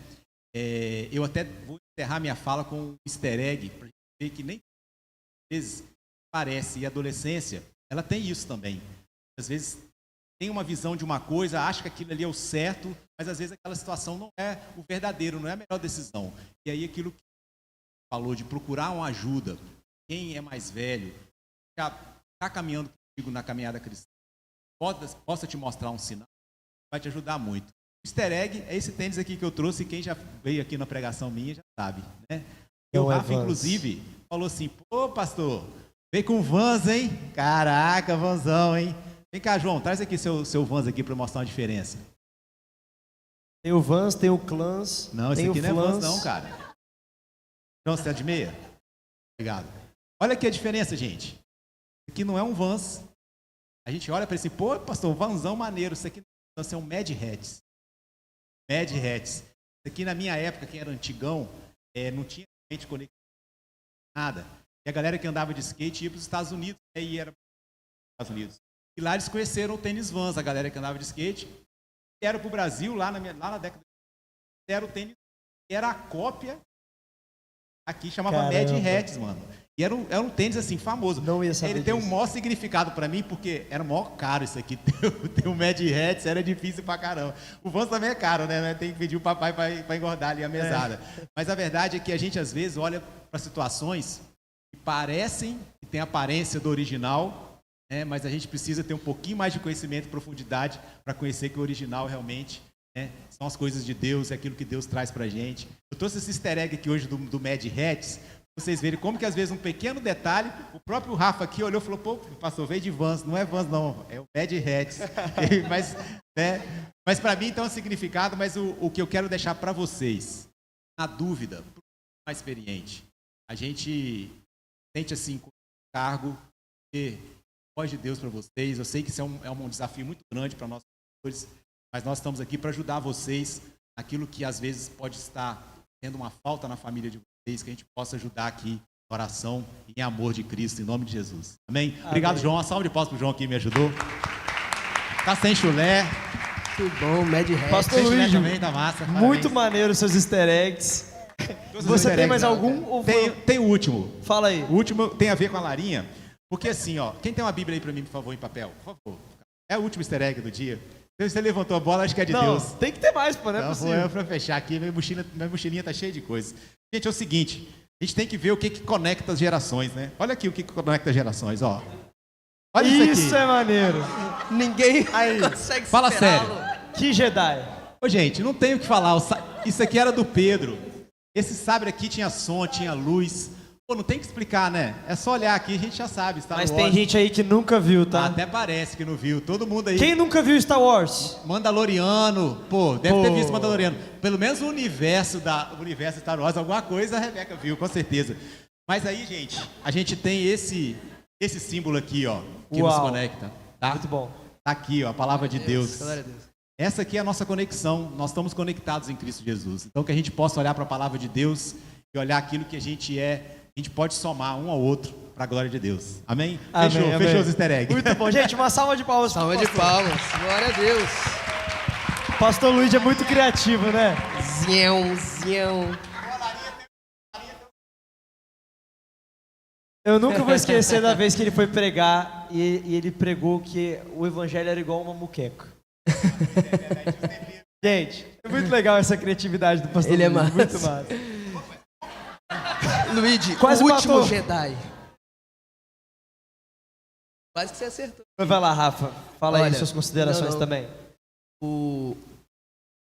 Eu até vou encerrar minha fala com um easter egg, para a gente ver que nem às vezes parece, e a adolescência, ela tem isso também. Às vezes tem uma visão de uma coisa, acha que aquilo ali é o certo, mas às vezes aquela situação não é o verdadeiro, não é a melhor decisão. E aí aquilo que falou de procurar uma ajuda, quem é mais velho, está caminhando contigo na caminhada cristã, possa te mostrar um sinal, vai te ajudar muito. O easter egg é esse tênis aqui que eu trouxe, quem já veio aqui na pregação minha já sabe, né? E o Rafa, inclusive, falou assim: pô, pastor, veio com Vans, hein? Caraca, Vansão, hein? Vem cá, João, traz aqui seu Vans aqui para mostrar uma diferença. Tem o Vans, tem o Clans, não, esse tem aqui o não é Flans. Vans não, cara. João, você é de meia? Obrigado. Olha aqui a diferença, gente. Isso aqui não é um Vans. A gente olha para esse, pô, pastor, Vansão maneiro. Isso aqui é um Mad Hats. Mad Hats. Isso aqui na minha época, quem era antigão, não tinha gente conectada, nada. E a galera que andava de skate ia para os Estados Unidos, e era para os Estados Unidos. E lá eles conheceram o tênis Vans, a galera que andava de skate. Vieram para o Brasil, lá na década de... Era o tênis, era a cópia, aqui chamava Caramba. Mad Hats, mano. E era um tênis assim, famoso. Não ia saber Ele tem um disso. maior significado para mim, porque era maior caro isso aqui. Ter um Mad Hats era difícil pra caramba. O Vans também é caro, né? Tem que pedir o papai para engordar ali a mesada. Mas a verdade é que a gente, às vezes, olha para situações que parecem, que tem a aparência do original, né? Mas a gente precisa ter um pouquinho mais de conhecimento e profundidade para conhecer que o original realmente, né, são as coisas de Deus, é aquilo que Deus traz pra gente. Eu trouxe esse easter egg aqui hoje do Mad Hats, pra vocês verem como que às vezes um pequeno detalhe, o próprio Rafa aqui olhou e falou: pô, pastor, veio de Vans, não é Vans não, é o Mad Hats. Mas para mim então é um significado, mas o que eu quero deixar para vocês, na dúvida, pro mais experiente, a gente sente assim com cargo, porque voz de Deus para vocês. Eu sei que isso é um desafio muito grande para nós, mas nós estamos aqui para ajudar vocês naquilo que às vezes pode estar tendo uma falta na família de vocês, que a gente possa ajudar aqui em oração e em amor de Cristo, em nome de Jesus. Amém? Obrigado, João. Uma salva de palmas para o João que me ajudou. Tá sem chulé. Muito bom, Mad Hat. Pastor Sem chulé Luiz, também, tá massa. muito Parabéns. maneiro os seus easter eggs. Todos os Você easter tem eggs, mais né? algum? Ou Tem o último. Fala aí. O último tem a ver com a Larinha, porque assim, ó, quem tem uma Bíblia aí para mim, por favor, em papel? Por favor. É o último easter egg do dia. Você levantou a bola, acho que é de Não, Deus. tem que ter mais, pô, não é Então, possível. para fechar aqui, minha mochilinha tá cheia de coisas. Gente, é o seguinte, A gente tem que ver o que conecta as gerações, né? Olha aqui o que conecta as gerações, ó. Olha isso Isso aqui. é maneiro. Ninguém Aí. consegue Fala superá-lo. Que Jedi. Ô, gente, não tenho o que falar. Isso aqui era do Pedro. Esse sabre aqui tinha som, tinha luz. Pô, não tem que explicar, né? É só olhar aqui, a gente já sabe. Star Mas Wars. tem gente aí que nunca viu, Ah, tá? até parece que não viu. Todo mundo aí. Quem nunca viu Star Wars? Mandaloriano. Pô, deve Pô. ter visto Mandaloriano. Pelo menos o universo Star Wars, alguma coisa a Rebeca viu, com certeza. Mas aí, gente, a gente tem esse símbolo aqui, ó, que nos Uau. conecta. Tá? Muito bom. Tá aqui, ó, a palavra de Deus. Glória a Deus. Essa aqui é a nossa conexão. Nós estamos conectados em Cristo Jesus. Então que a gente possa olhar para a palavra de Deus e olhar aquilo que a gente é. A gente pode somar um ao outro para a glória de Deus. Amém? Amém, Fechou, amém. fechou os easter eggs. Muito bom. Gente, uma salva de palmas. Salva de palmas. Glória a Deus. Pastor Luiz é muito criativo, né? Zião. Eu nunca vou esquecer da vez que ele foi pregar e ele pregou que o evangelho era igual uma muqueca. Gente, é muito legal essa criatividade do pastor Ele é Luiz. massa. Muito massa. Luigi, Quase o último matou. Jedi. Quase que você acertou. Vai lá, Rafa. Fala aí Olha, suas considerações não. também.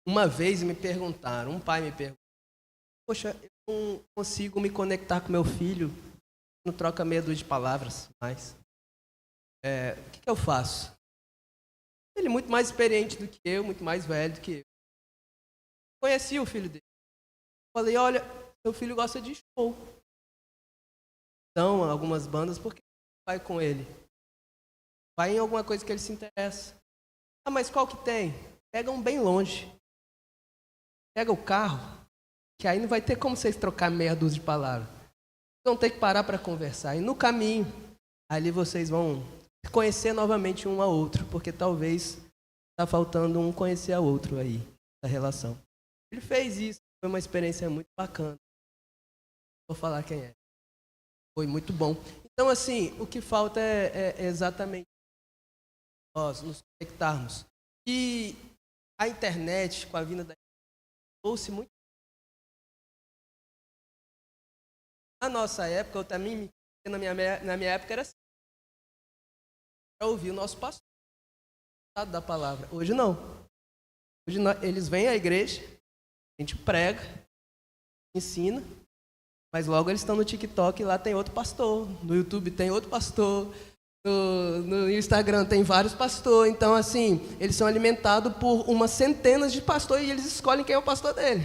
Uma vez um pai me perguntou, poxa, eu não consigo me conectar com meu filho, não troca meia dúzia de palavras mais. O que eu faço? Ele é muito mais experiente do que eu, muito mais velho do que eu. Conheci o filho dele. Falei, olha, seu filho gosta de show. Então, algumas bandas, por que vai com ele? Vai em alguma coisa que ele se interessa. Ah, mas qual que tem? Pega um bem longe. Pega o carro, que aí não vai ter como vocês trocar meia dúzia de palavras. Vocês vão ter que parar para conversar. E no caminho, ali vocês vão conhecer novamente um ao outro, porque talvez está faltando um conhecer ao outro aí, da relação. Ele fez isso, foi uma experiência muito bacana. Vou falar quem é. Foi muito bom. Então, assim, o que falta é exatamente nós nos conectarmos. E a internet, com a vinda da internet, trouxe muito. Na nossa época, eu também, na minha época era assim. Para ouvir o nosso pastor da palavra. Hoje não. Hoje eles vêm à igreja, a gente prega, ensina, mas logo eles estão no TikTok e lá tem outro pastor, no YouTube tem outro pastor, no Instagram tem vários pastores. Então, assim, eles são alimentados por umas centenas de pastores e eles escolhem quem é o pastor dele.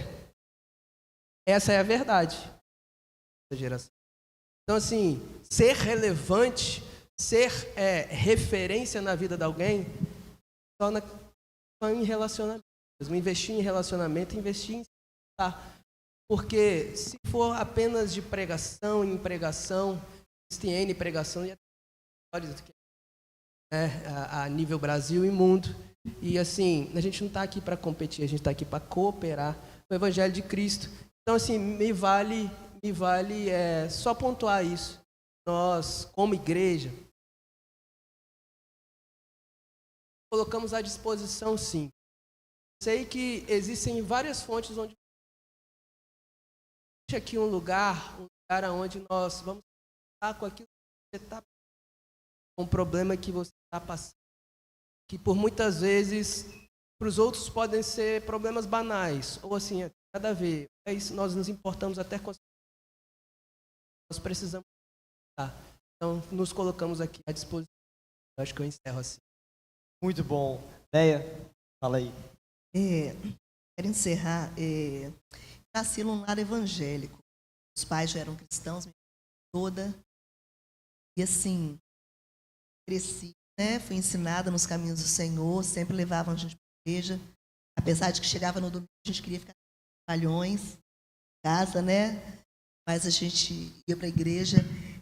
Essa é a verdade da geração. Então, assim, ser relevante, ser referência na vida de alguém, só em relacionamento. Investir em relacionamento, investir em porque se for apenas de pregação em pregação, existem N pregação a nível Brasil e mundo. E assim, a gente não está aqui para competir, a gente está aqui para cooperar com o Evangelho de Cristo. Então, assim, me vale só pontuar isso. Nós, como igreja, colocamos à disposição, sim. Sei que existem várias fontes onde aqui um lugar onde nós vamos estar com aquilo que você está, com o problema que você está passando, que por muitas vezes para os outros podem ser problemas banais ou assim, nada a ver. É isso, nós nos importamos até com nós precisamos estar. Então nos colocamos aqui à disposição. Eu acho que eu encerro assim. Muito bom. Deia, fala aí. Quero encerrar. Nasci num lar evangélico. Os pais já eram cristãos, minha família toda. E assim, cresci, né? Fui ensinada nos caminhos do Senhor, sempre levavam a gente para a igreja. Apesar de que chegava no domingo, a gente queria ficar em palhões, em casa, né? Mas a gente ia para a igreja.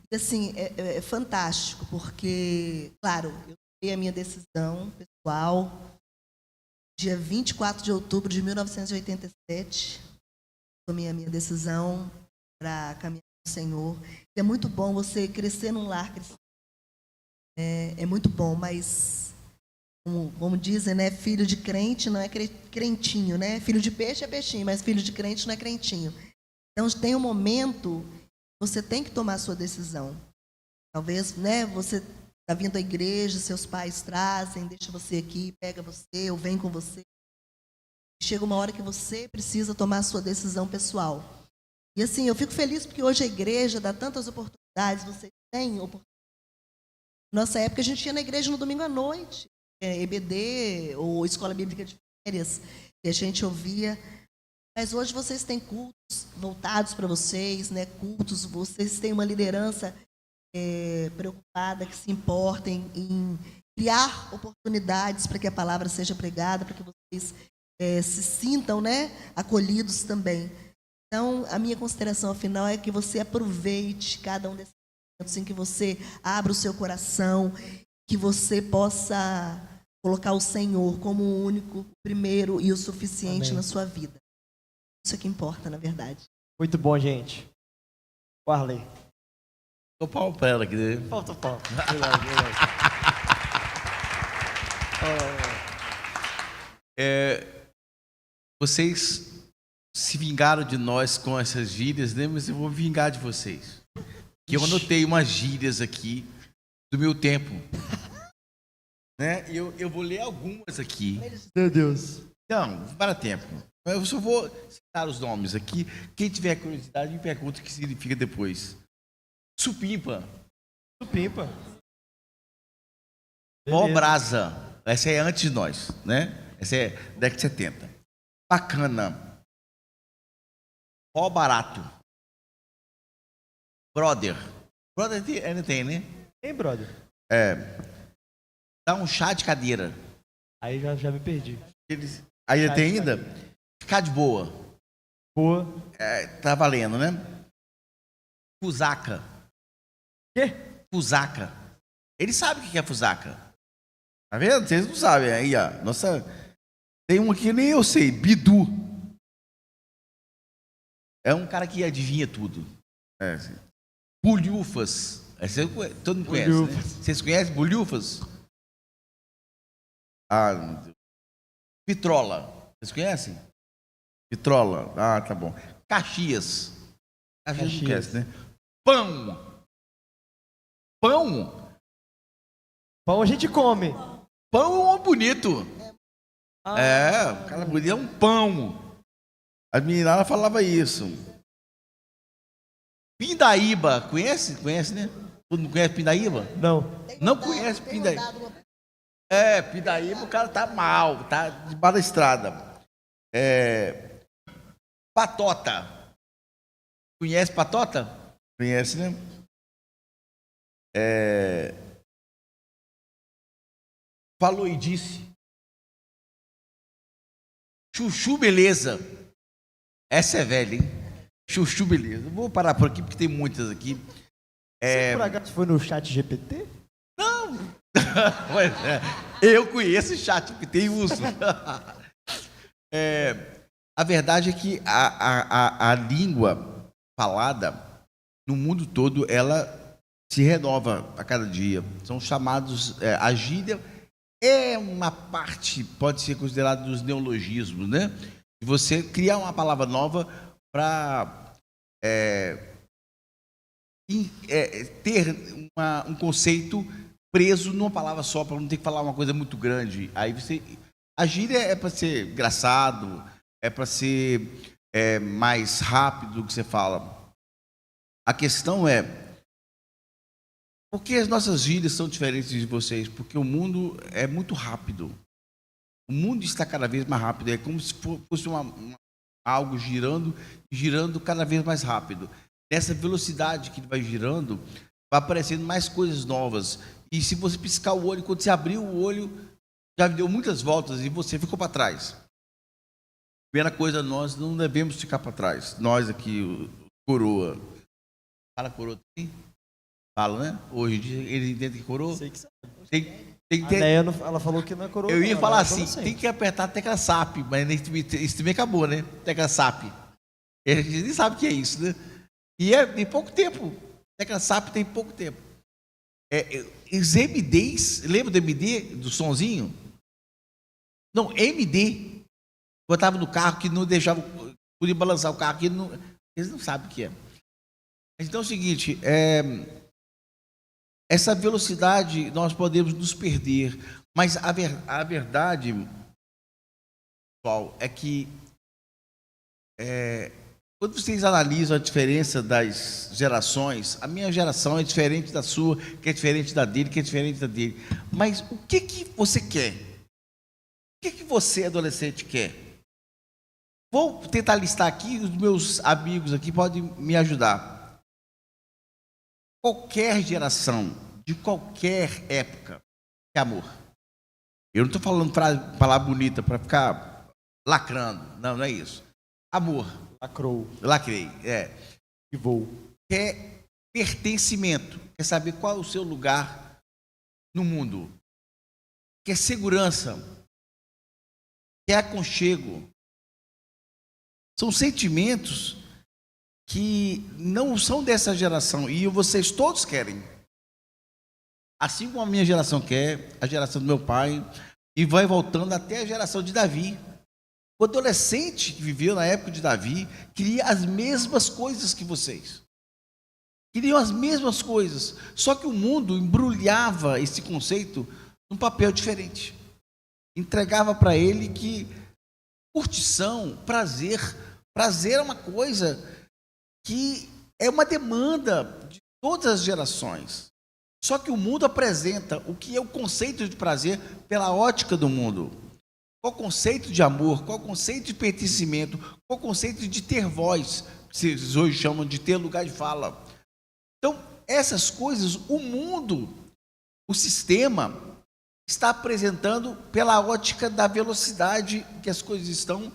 E assim, é fantástico, porque, claro, eu tomei a minha decisão pessoal, dia 24 de outubro de 1987, tomei a minha decisão para caminhar com o Senhor. É muito bom você crescer num lar cristão. É muito bom, mas, como dizem, né, filho de crente não é crentinho, né? Filho de peixe é peixinho, mas filho de crente não é crentinho. Então, tem um momento você tem que tomar a sua decisão. Talvez, né, você está vindo à igreja, seus pais trazem, deixa você aqui, pega você, ou vem com você. Chega uma hora que você precisa tomar a sua decisão pessoal. E assim, eu fico feliz porque hoje a igreja dá tantas oportunidades, vocês têm oportunidades. Nossa época a gente ia na igreja no domingo à noite, EBD ou Escola Bíblica de Férias, e a gente ouvia. Mas hoje vocês têm cultos voltados para vocês, né? Cultos, vocês têm uma liderança preocupada, que se importem em criar oportunidades para que a palavra seja pregada, para que vocês se sintam, né, acolhidos também. Então, a minha consideração final é que você aproveite cada um desses momentos em que você abra o seu coração, que você possa colocar o Senhor como o único, o primeiro e o suficiente Amém. na sua vida. Isso é que importa, na verdade. Muito bom, gente. Warley. Dou palmo para ela aqui, né? Falta o pau. Verdade. Vocês se vingaram de nós com essas gírias, né? Mas eu vou vingar de vocês. Que eu anotei umas gírias aqui do meu tempo. Né? E eu vou ler algumas aqui. Meu Deus. Não, para tempo. Eu só vou citar os nomes aqui. Quem tiver curiosidade, me pergunta o que significa depois. Supimpa. Supimpa. Ó Beleza. brasa. Essa é antes de nós, né? Essa é década de 70. Bacana. Ó barato. Brother. Brother ainda tem, né? Hein, brother? Dá um chá de cadeira. Aí já me perdi. Aí Chá tem de ainda? Ficar de boa. Boa. Tá valendo, né? Fusaca. Quê? Fusaca. Ele sabe o que é fusaca. Tá vendo? Vocês não sabem. Aí, ó. Nossa. Tem um aqui que nem eu sei. Bidu. É um cara que adivinha tudo. Assim. Bulhufas. Todo mundo conhece, né? Vocês conhecem bulhufas? Ah, meu Deus. Vitrola. Vocês conhecem? Vitrola. Ah, tá bom. Caxias. Caxias não conhece, né? Pão. Pão. Pão a gente come. Pão é um homem bonito. Ah. O cara bonito é um pão. A menina falava isso. Pindaíba. Conhece? Conhece, né? Todo mundo conhece Pindaíba? Não. Não conhece Pindaíba. Pindaíba, o cara tá mal, tá debaixo da estrada. Patota. Conhece patota? Conhece, né? Falou e disse. Chuchu beleza. Essa é velha, hein? Chuchu beleza. Vou parar por aqui porque tem muitas aqui. Você por acaso foi no chat GPT? Eu conheço o chat que tem uso. A verdade é que a língua falada no mundo todo, ela se renova a cada dia. São chamados... a gíria é uma parte, pode ser considerada dos neologismos, né? De você criar uma palavra nova para ter um conceito preso numa palavra só, para não ter que falar uma coisa muito grande. Aí a gíria é para ser engraçado, é para ser mais rápido do que você fala. A questão é, por que as nossas gírias são diferentes de vocês? Porque o mundo é muito rápido. O mundo está cada vez mais rápido. É como se fosse algo girando cada vez mais rápido. Nessa velocidade que ele vai girando, vai aparecendo mais coisas novas. E se você piscar o olho, quando você abrir o olho, já deu muitas voltas e você ficou para trás. Primeira coisa, nós não devemos ficar para trás. Nós aqui, o coroa. Fala coroa, sim? Fala, né? Hoje em dia, ele entende que coroa. Sei que sabe. Tem que A ter... Leia, ela falou que não é coroa. Eu ia não, falar ela assim, falou tem que apertar a tecla SAP, mas isso também acabou, né? Tecla SAP. A gente nem sabe o que é isso, né? E tem pouco tempo. Tecla SAP tem pouco tempo. Os MDs, lembra do MD, do sonzinho? Não, MD. Botava no carro que não deixava, podia balançar o carro, eles não sabem o que é. Então é o seguinte, essa velocidade nós podemos nos perder, mas a verdade, pessoal, é que quando vocês analisam a diferença das gerações, a minha geração é diferente da sua, que é diferente da dele, que é diferente da dele. Mas o que você quer? O que você, adolescente, quer? Vou tentar listar aqui, os meus amigos aqui podem me ajudar. Qualquer geração, de qualquer época, é amor. Eu não estou falando palavra bonita para ficar lacrando, não é isso. Amor. Lacrei, E vou. Quer pertencimento, quer saber qual é o seu lugar no mundo. Quer segurança, quer aconchego. São sentimentos que não são dessa geração e vocês todos querem. Assim como a minha geração quer, a geração do meu pai, e vai voltando até a geração de Davi. O adolescente que viveu na época de Davi queria as mesmas coisas que vocês. Queriam as mesmas coisas, só que o mundo embrulhava esse conceito num papel diferente. Entregava para ele que curtição, prazer é uma coisa que é uma demanda de todas as gerações. Só que o mundo apresenta o que é o conceito de prazer pela ótica do mundo. Qual o conceito de amor, qual o conceito de pertencimento, qual o conceito de ter voz, que vocês hoje chamam de ter lugar de fala. Então, essas coisas, o mundo, o sistema, está apresentando pela ótica da velocidade que as coisas estão,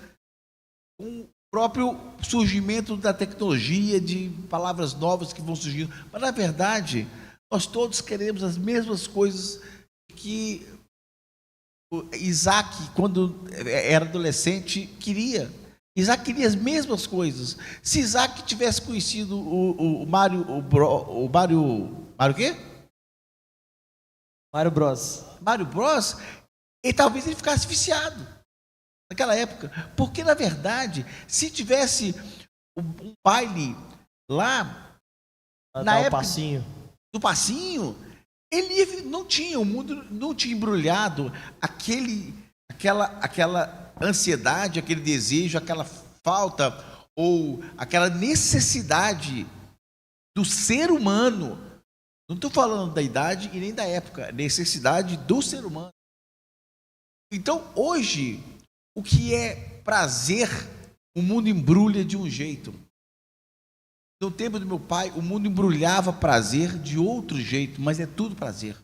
com o próprio surgimento da tecnologia, de palavras novas que vão surgindo. Mas, na verdade, nós todos queremos as mesmas coisas que Isaac, quando era adolescente, queria. Isaac queria as mesmas coisas. Se Isaac tivesse conhecido o Mário quê? Mário Bros. Mário Bros, talvez ele ficasse viciado naquela época. Porque, na verdade, se tivesse um baile lá, na época do passinho, ele não tinha, o mundo não tinha embrulhado aquela ansiedade, aquele desejo, aquela falta ou aquela necessidade do ser humano. Não estou falando da idade e nem da época, necessidade do ser humano. Então, hoje, o que é prazer, o mundo embrulha de um jeito. No tempo do meu pai, o mundo embrulhava prazer de outro jeito, mas é tudo prazer.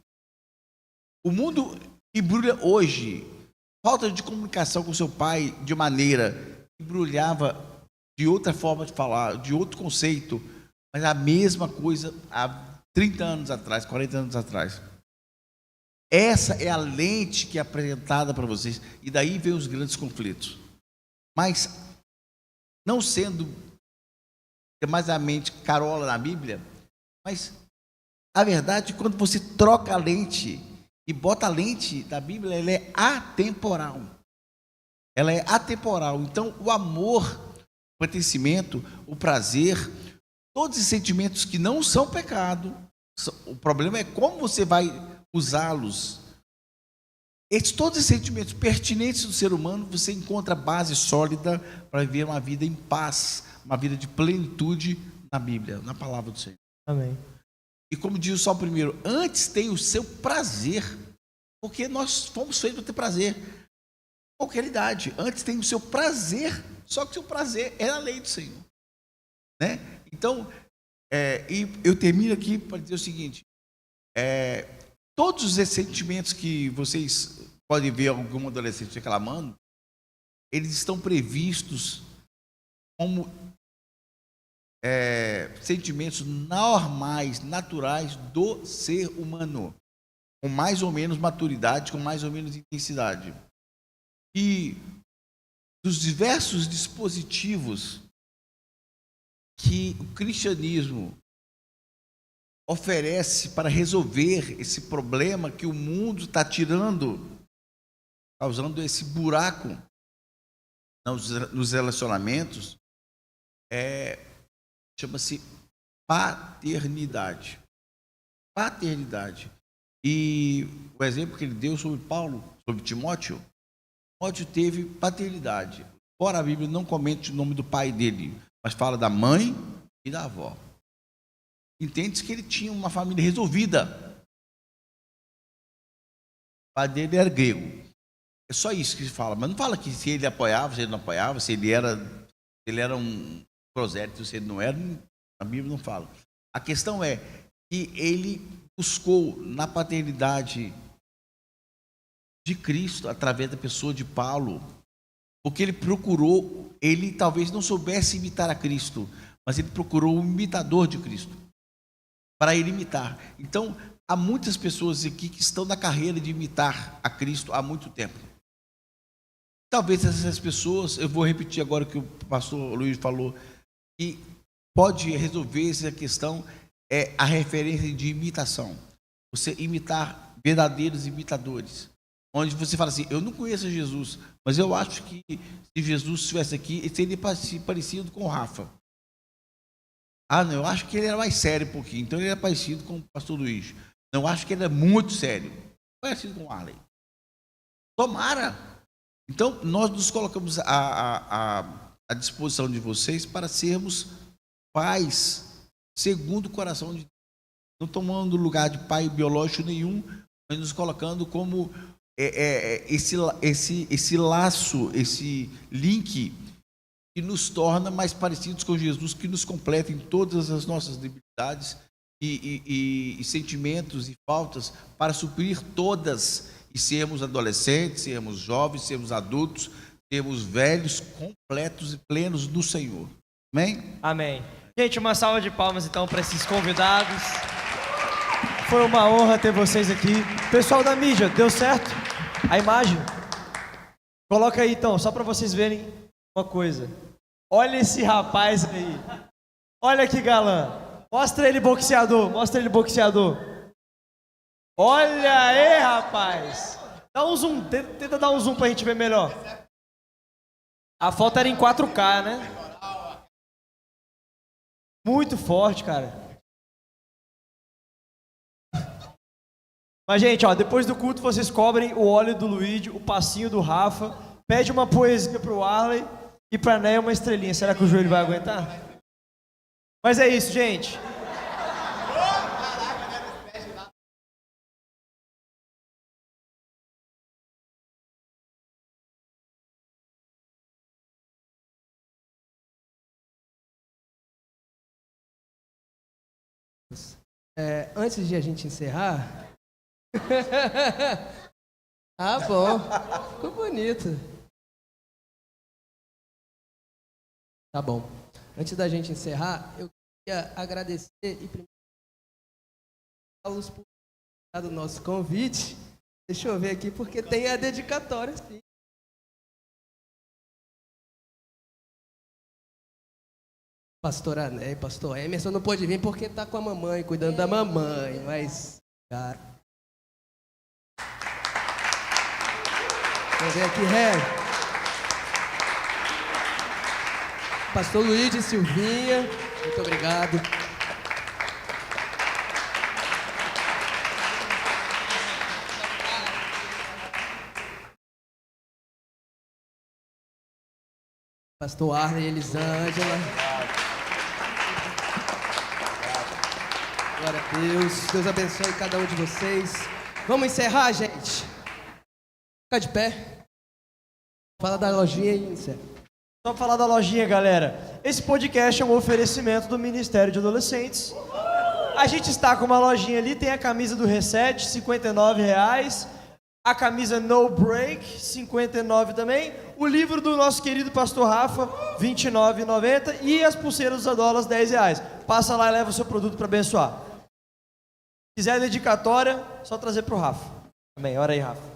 O mundo embrulha hoje, falta de comunicação com seu pai de maneira, embrulhava de outra forma de falar, de outro conceito, mas a mesma coisa há 30 anos atrás, 40 anos atrás. Essa é a lente que é apresentada para vocês, e daí vem os grandes conflitos. Mas, não sendo demasiadamente carola na Bíblia, mas a verdade, quando você troca a lente e bota a lente da Bíblia, ela é atemporal. Ela é atemporal. Então, o amor, o pertencimento, o prazer, todos os sentimentos que não são pecado, o problema é como você vai usá-los. Todos os sentimentos pertinentes do ser humano, você encontra base sólida para viver uma vida em paz, uma vida de plenitude na Bíblia, na palavra do Senhor. Amém. E como diz o Salmo primeiro, antes tem o seu prazer, porque nós fomos feitos para ter prazer. Qualquer idade, antes tem o seu prazer, só que o seu prazer é a lei do Senhor. Né? Então, e eu termino aqui para dizer o seguinte, todos os sentimentos que vocês podem ver algum adolescente reclamando, eles estão previstos como sentimentos normais, naturais do ser humano, com mais ou menos maturidade, com mais ou menos intensidade. E dos diversos dispositivos que o cristianismo oferece para resolver esse problema que o mundo está tirando, causando esse buraco nos relacionamentos, chama-se paternidade. Paternidade. E o exemplo que ele deu sobre Paulo, sobre Timóteo, Timóteo teve paternidade. Embora a Bíblia não comente o nome do pai dele, mas fala da mãe e da avó. Entende-se que ele tinha uma família resolvida. O pai dele era grego. É só isso que se fala. Mas não fala que se ele apoiava, se ele não apoiava, se ele era um prosélito, se ele não era. A Bíblia não fala. A questão é que ele buscou na paternidade de Cristo, através da pessoa de Paulo, porque ele procurou, ele talvez não soubesse imitar a Cristo, mas ele procurou um imitador de Cristo, para ele imitar. Então, há muitas pessoas aqui que estão na carreira de imitar a Cristo há muito tempo. Talvez essas pessoas, eu vou repetir agora o que o pastor Luiz falou, que pode resolver essa questão, é a referência de imitação. Você imitar verdadeiros imitadores. Onde você fala assim, eu não conheço Jesus, mas eu acho que se Jesus estivesse aqui, ele seria parecido com o Rafa. Ah, não, eu acho que ele era mais sério um pouquinho, então ele era parecido com o pastor Luiz. Não, eu acho que ele é muito sério, parecido com o Arley. Tomara. Então, nós nos colocamos à disposição de vocês para sermos pais segundo o coração de Deus. Não tomando lugar de pai biológico nenhum, mas nos colocando como esse laço, esse link que nos torna mais parecidos com Jesus, que nos completa em todas as nossas debilidades e sentimentos e faltas, para suprir todas e sermos adolescentes, sermos jovens, sermos adultos, sermos velhos, completos e plenos do Senhor. Amém? Amém. Gente, uma salva de palmas então para esses convidados. Foi uma honra ter vocês aqui. Pessoal da mídia, deu certo? A imagem? Coloca aí então, só para vocês verem uma coisa. Olha esse rapaz aí. Olha que galã. Mostra ele boxeador, mostra ele boxeador. Olha aí, rapaz. Dá um zoom, tenta dar um zoom pra gente ver melhor. A foto era em 4K, né? Muito forte, cara. Mas, gente, ó, depois do culto vocês cobrem o óleo do Luigi, o passinho do Rafa, pede uma poesia pro Arley e pra Néia uma estrelinha. Será que o joelho vai aguentar? Mas é isso, gente. Antes de a gente encerrar... Ah, bom. Ficou bonito. Tá bom. Antes da gente encerrar, eu queria agradecer e primeiro por ter o nosso convite. Deixa eu ver aqui, porque tem a dedicatória, sim. Pastor Ané e pastor Emerson não pôde vir porque tá com a mamãe, cuidando da mamãe, mas... Cara. Vamos ver aqui, Pastor Luiz e Silvinha, muito obrigado. Pastor Arley e Elisângela. Glória a Deus. Deus abençoe cada um de vocês. Vamos encerrar, gente? Fica de pé. Fala da lojinha e encerra. Só pra falar da lojinha, galera. Esse podcast é um oferecimento do Ministério de Adolescentes. A gente está com uma lojinha ali, tem a camisa do Reset, R$ 59,00. A camisa No Break, R$ 59,00 também. O livro do nosso querido pastor Rafa, R$ 29,90. E as pulseiras dos Adolas, R$ 10,00. Passa lá e leva o seu produto para abençoar. Se quiser dedicatória, só trazer pro Rafa. Amém. Ora aí, Rafa.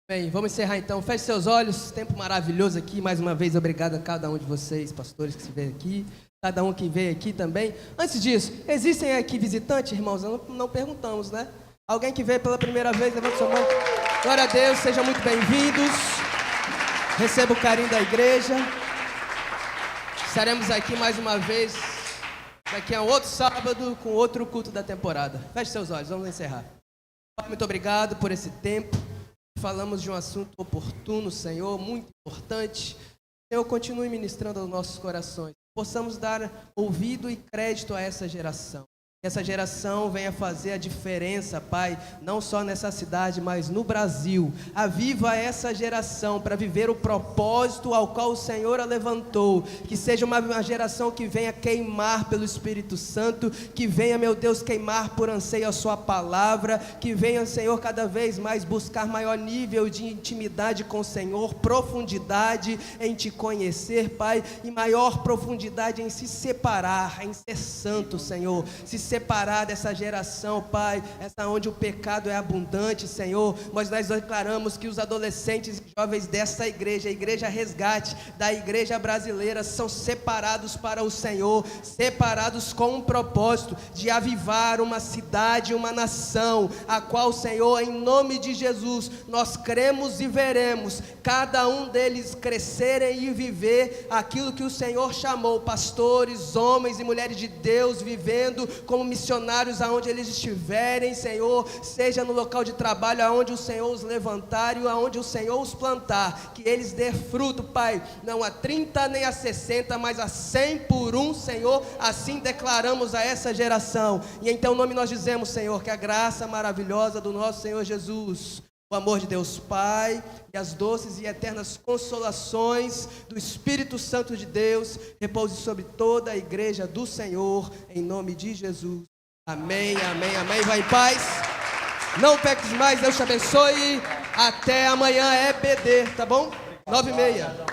Bem, vamos encerrar então. Feche seus olhos. Tempo maravilhoso aqui. Mais uma vez, obrigado a cada um de vocês, pastores que se veio aqui. Cada um que veio aqui também. Antes disso, existem aqui visitantes, irmãos? Não perguntamos, né? Alguém que veio pela primeira vez, levanta sua mão. Glória a Deus, sejam muito bem-vindos. Receba o carinho da igreja. Estaremos aqui mais uma vez Daqui a outro sábado com outro culto da temporada. Feche seus olhos, vamos encerrar. Pai, muito obrigado por esse tempo. Falamos de um assunto oportuno, Senhor, muito importante. Senhor, continue ministrando aos nossos corações. Possamos dar ouvido e crédito a essa geração. Que essa geração venha fazer a diferença, Pai, não só nessa cidade, mas no Brasil. Aviva essa geração para viver o propósito ao qual o Senhor a levantou. Que seja uma geração que venha queimar pelo Espírito Santo, que venha, meu Deus, queimar por anseio a sua palavra, que venha, Senhor, cada vez mais buscar maior nível de intimidade com o Senhor, profundidade em te conhecer, Pai, e maior profundidade em se separar, em ser santo, Senhor, se separar dessa geração, Pai, essa onde o pecado é abundante, Senhor. Nós declaramos que os adolescentes e jovens dessa igreja, a igreja Resgate, da igreja brasileira, são separados para o Senhor, separados com um propósito de avivar uma cidade, uma nação, a qual, Senhor, em nome de Jesus, nós cremos e veremos cada um deles crescerem e viver aquilo que o Senhor chamou, pastores, homens e mulheres de Deus, vivendo como missionários aonde eles estiverem, Senhor, seja no local de trabalho aonde o Senhor os levantar e aonde o Senhor os plantar, que eles dê fruto, Pai, não a 30 nem a 60, mas a 100 por um, Senhor, assim declaramos a essa geração, e em teu nome nós dizemos, Senhor, que a graça maravilhosa do nosso Senhor Jesus, o amor de Deus Pai e as doces e eternas consolações do Espírito Santo de Deus repouse sobre toda a igreja do Senhor, em nome de Jesus. Amém, amém, amém. Vai em paz. Não peques mais, Deus te abençoe. Até amanhã, EBD, tá bom? 9h30.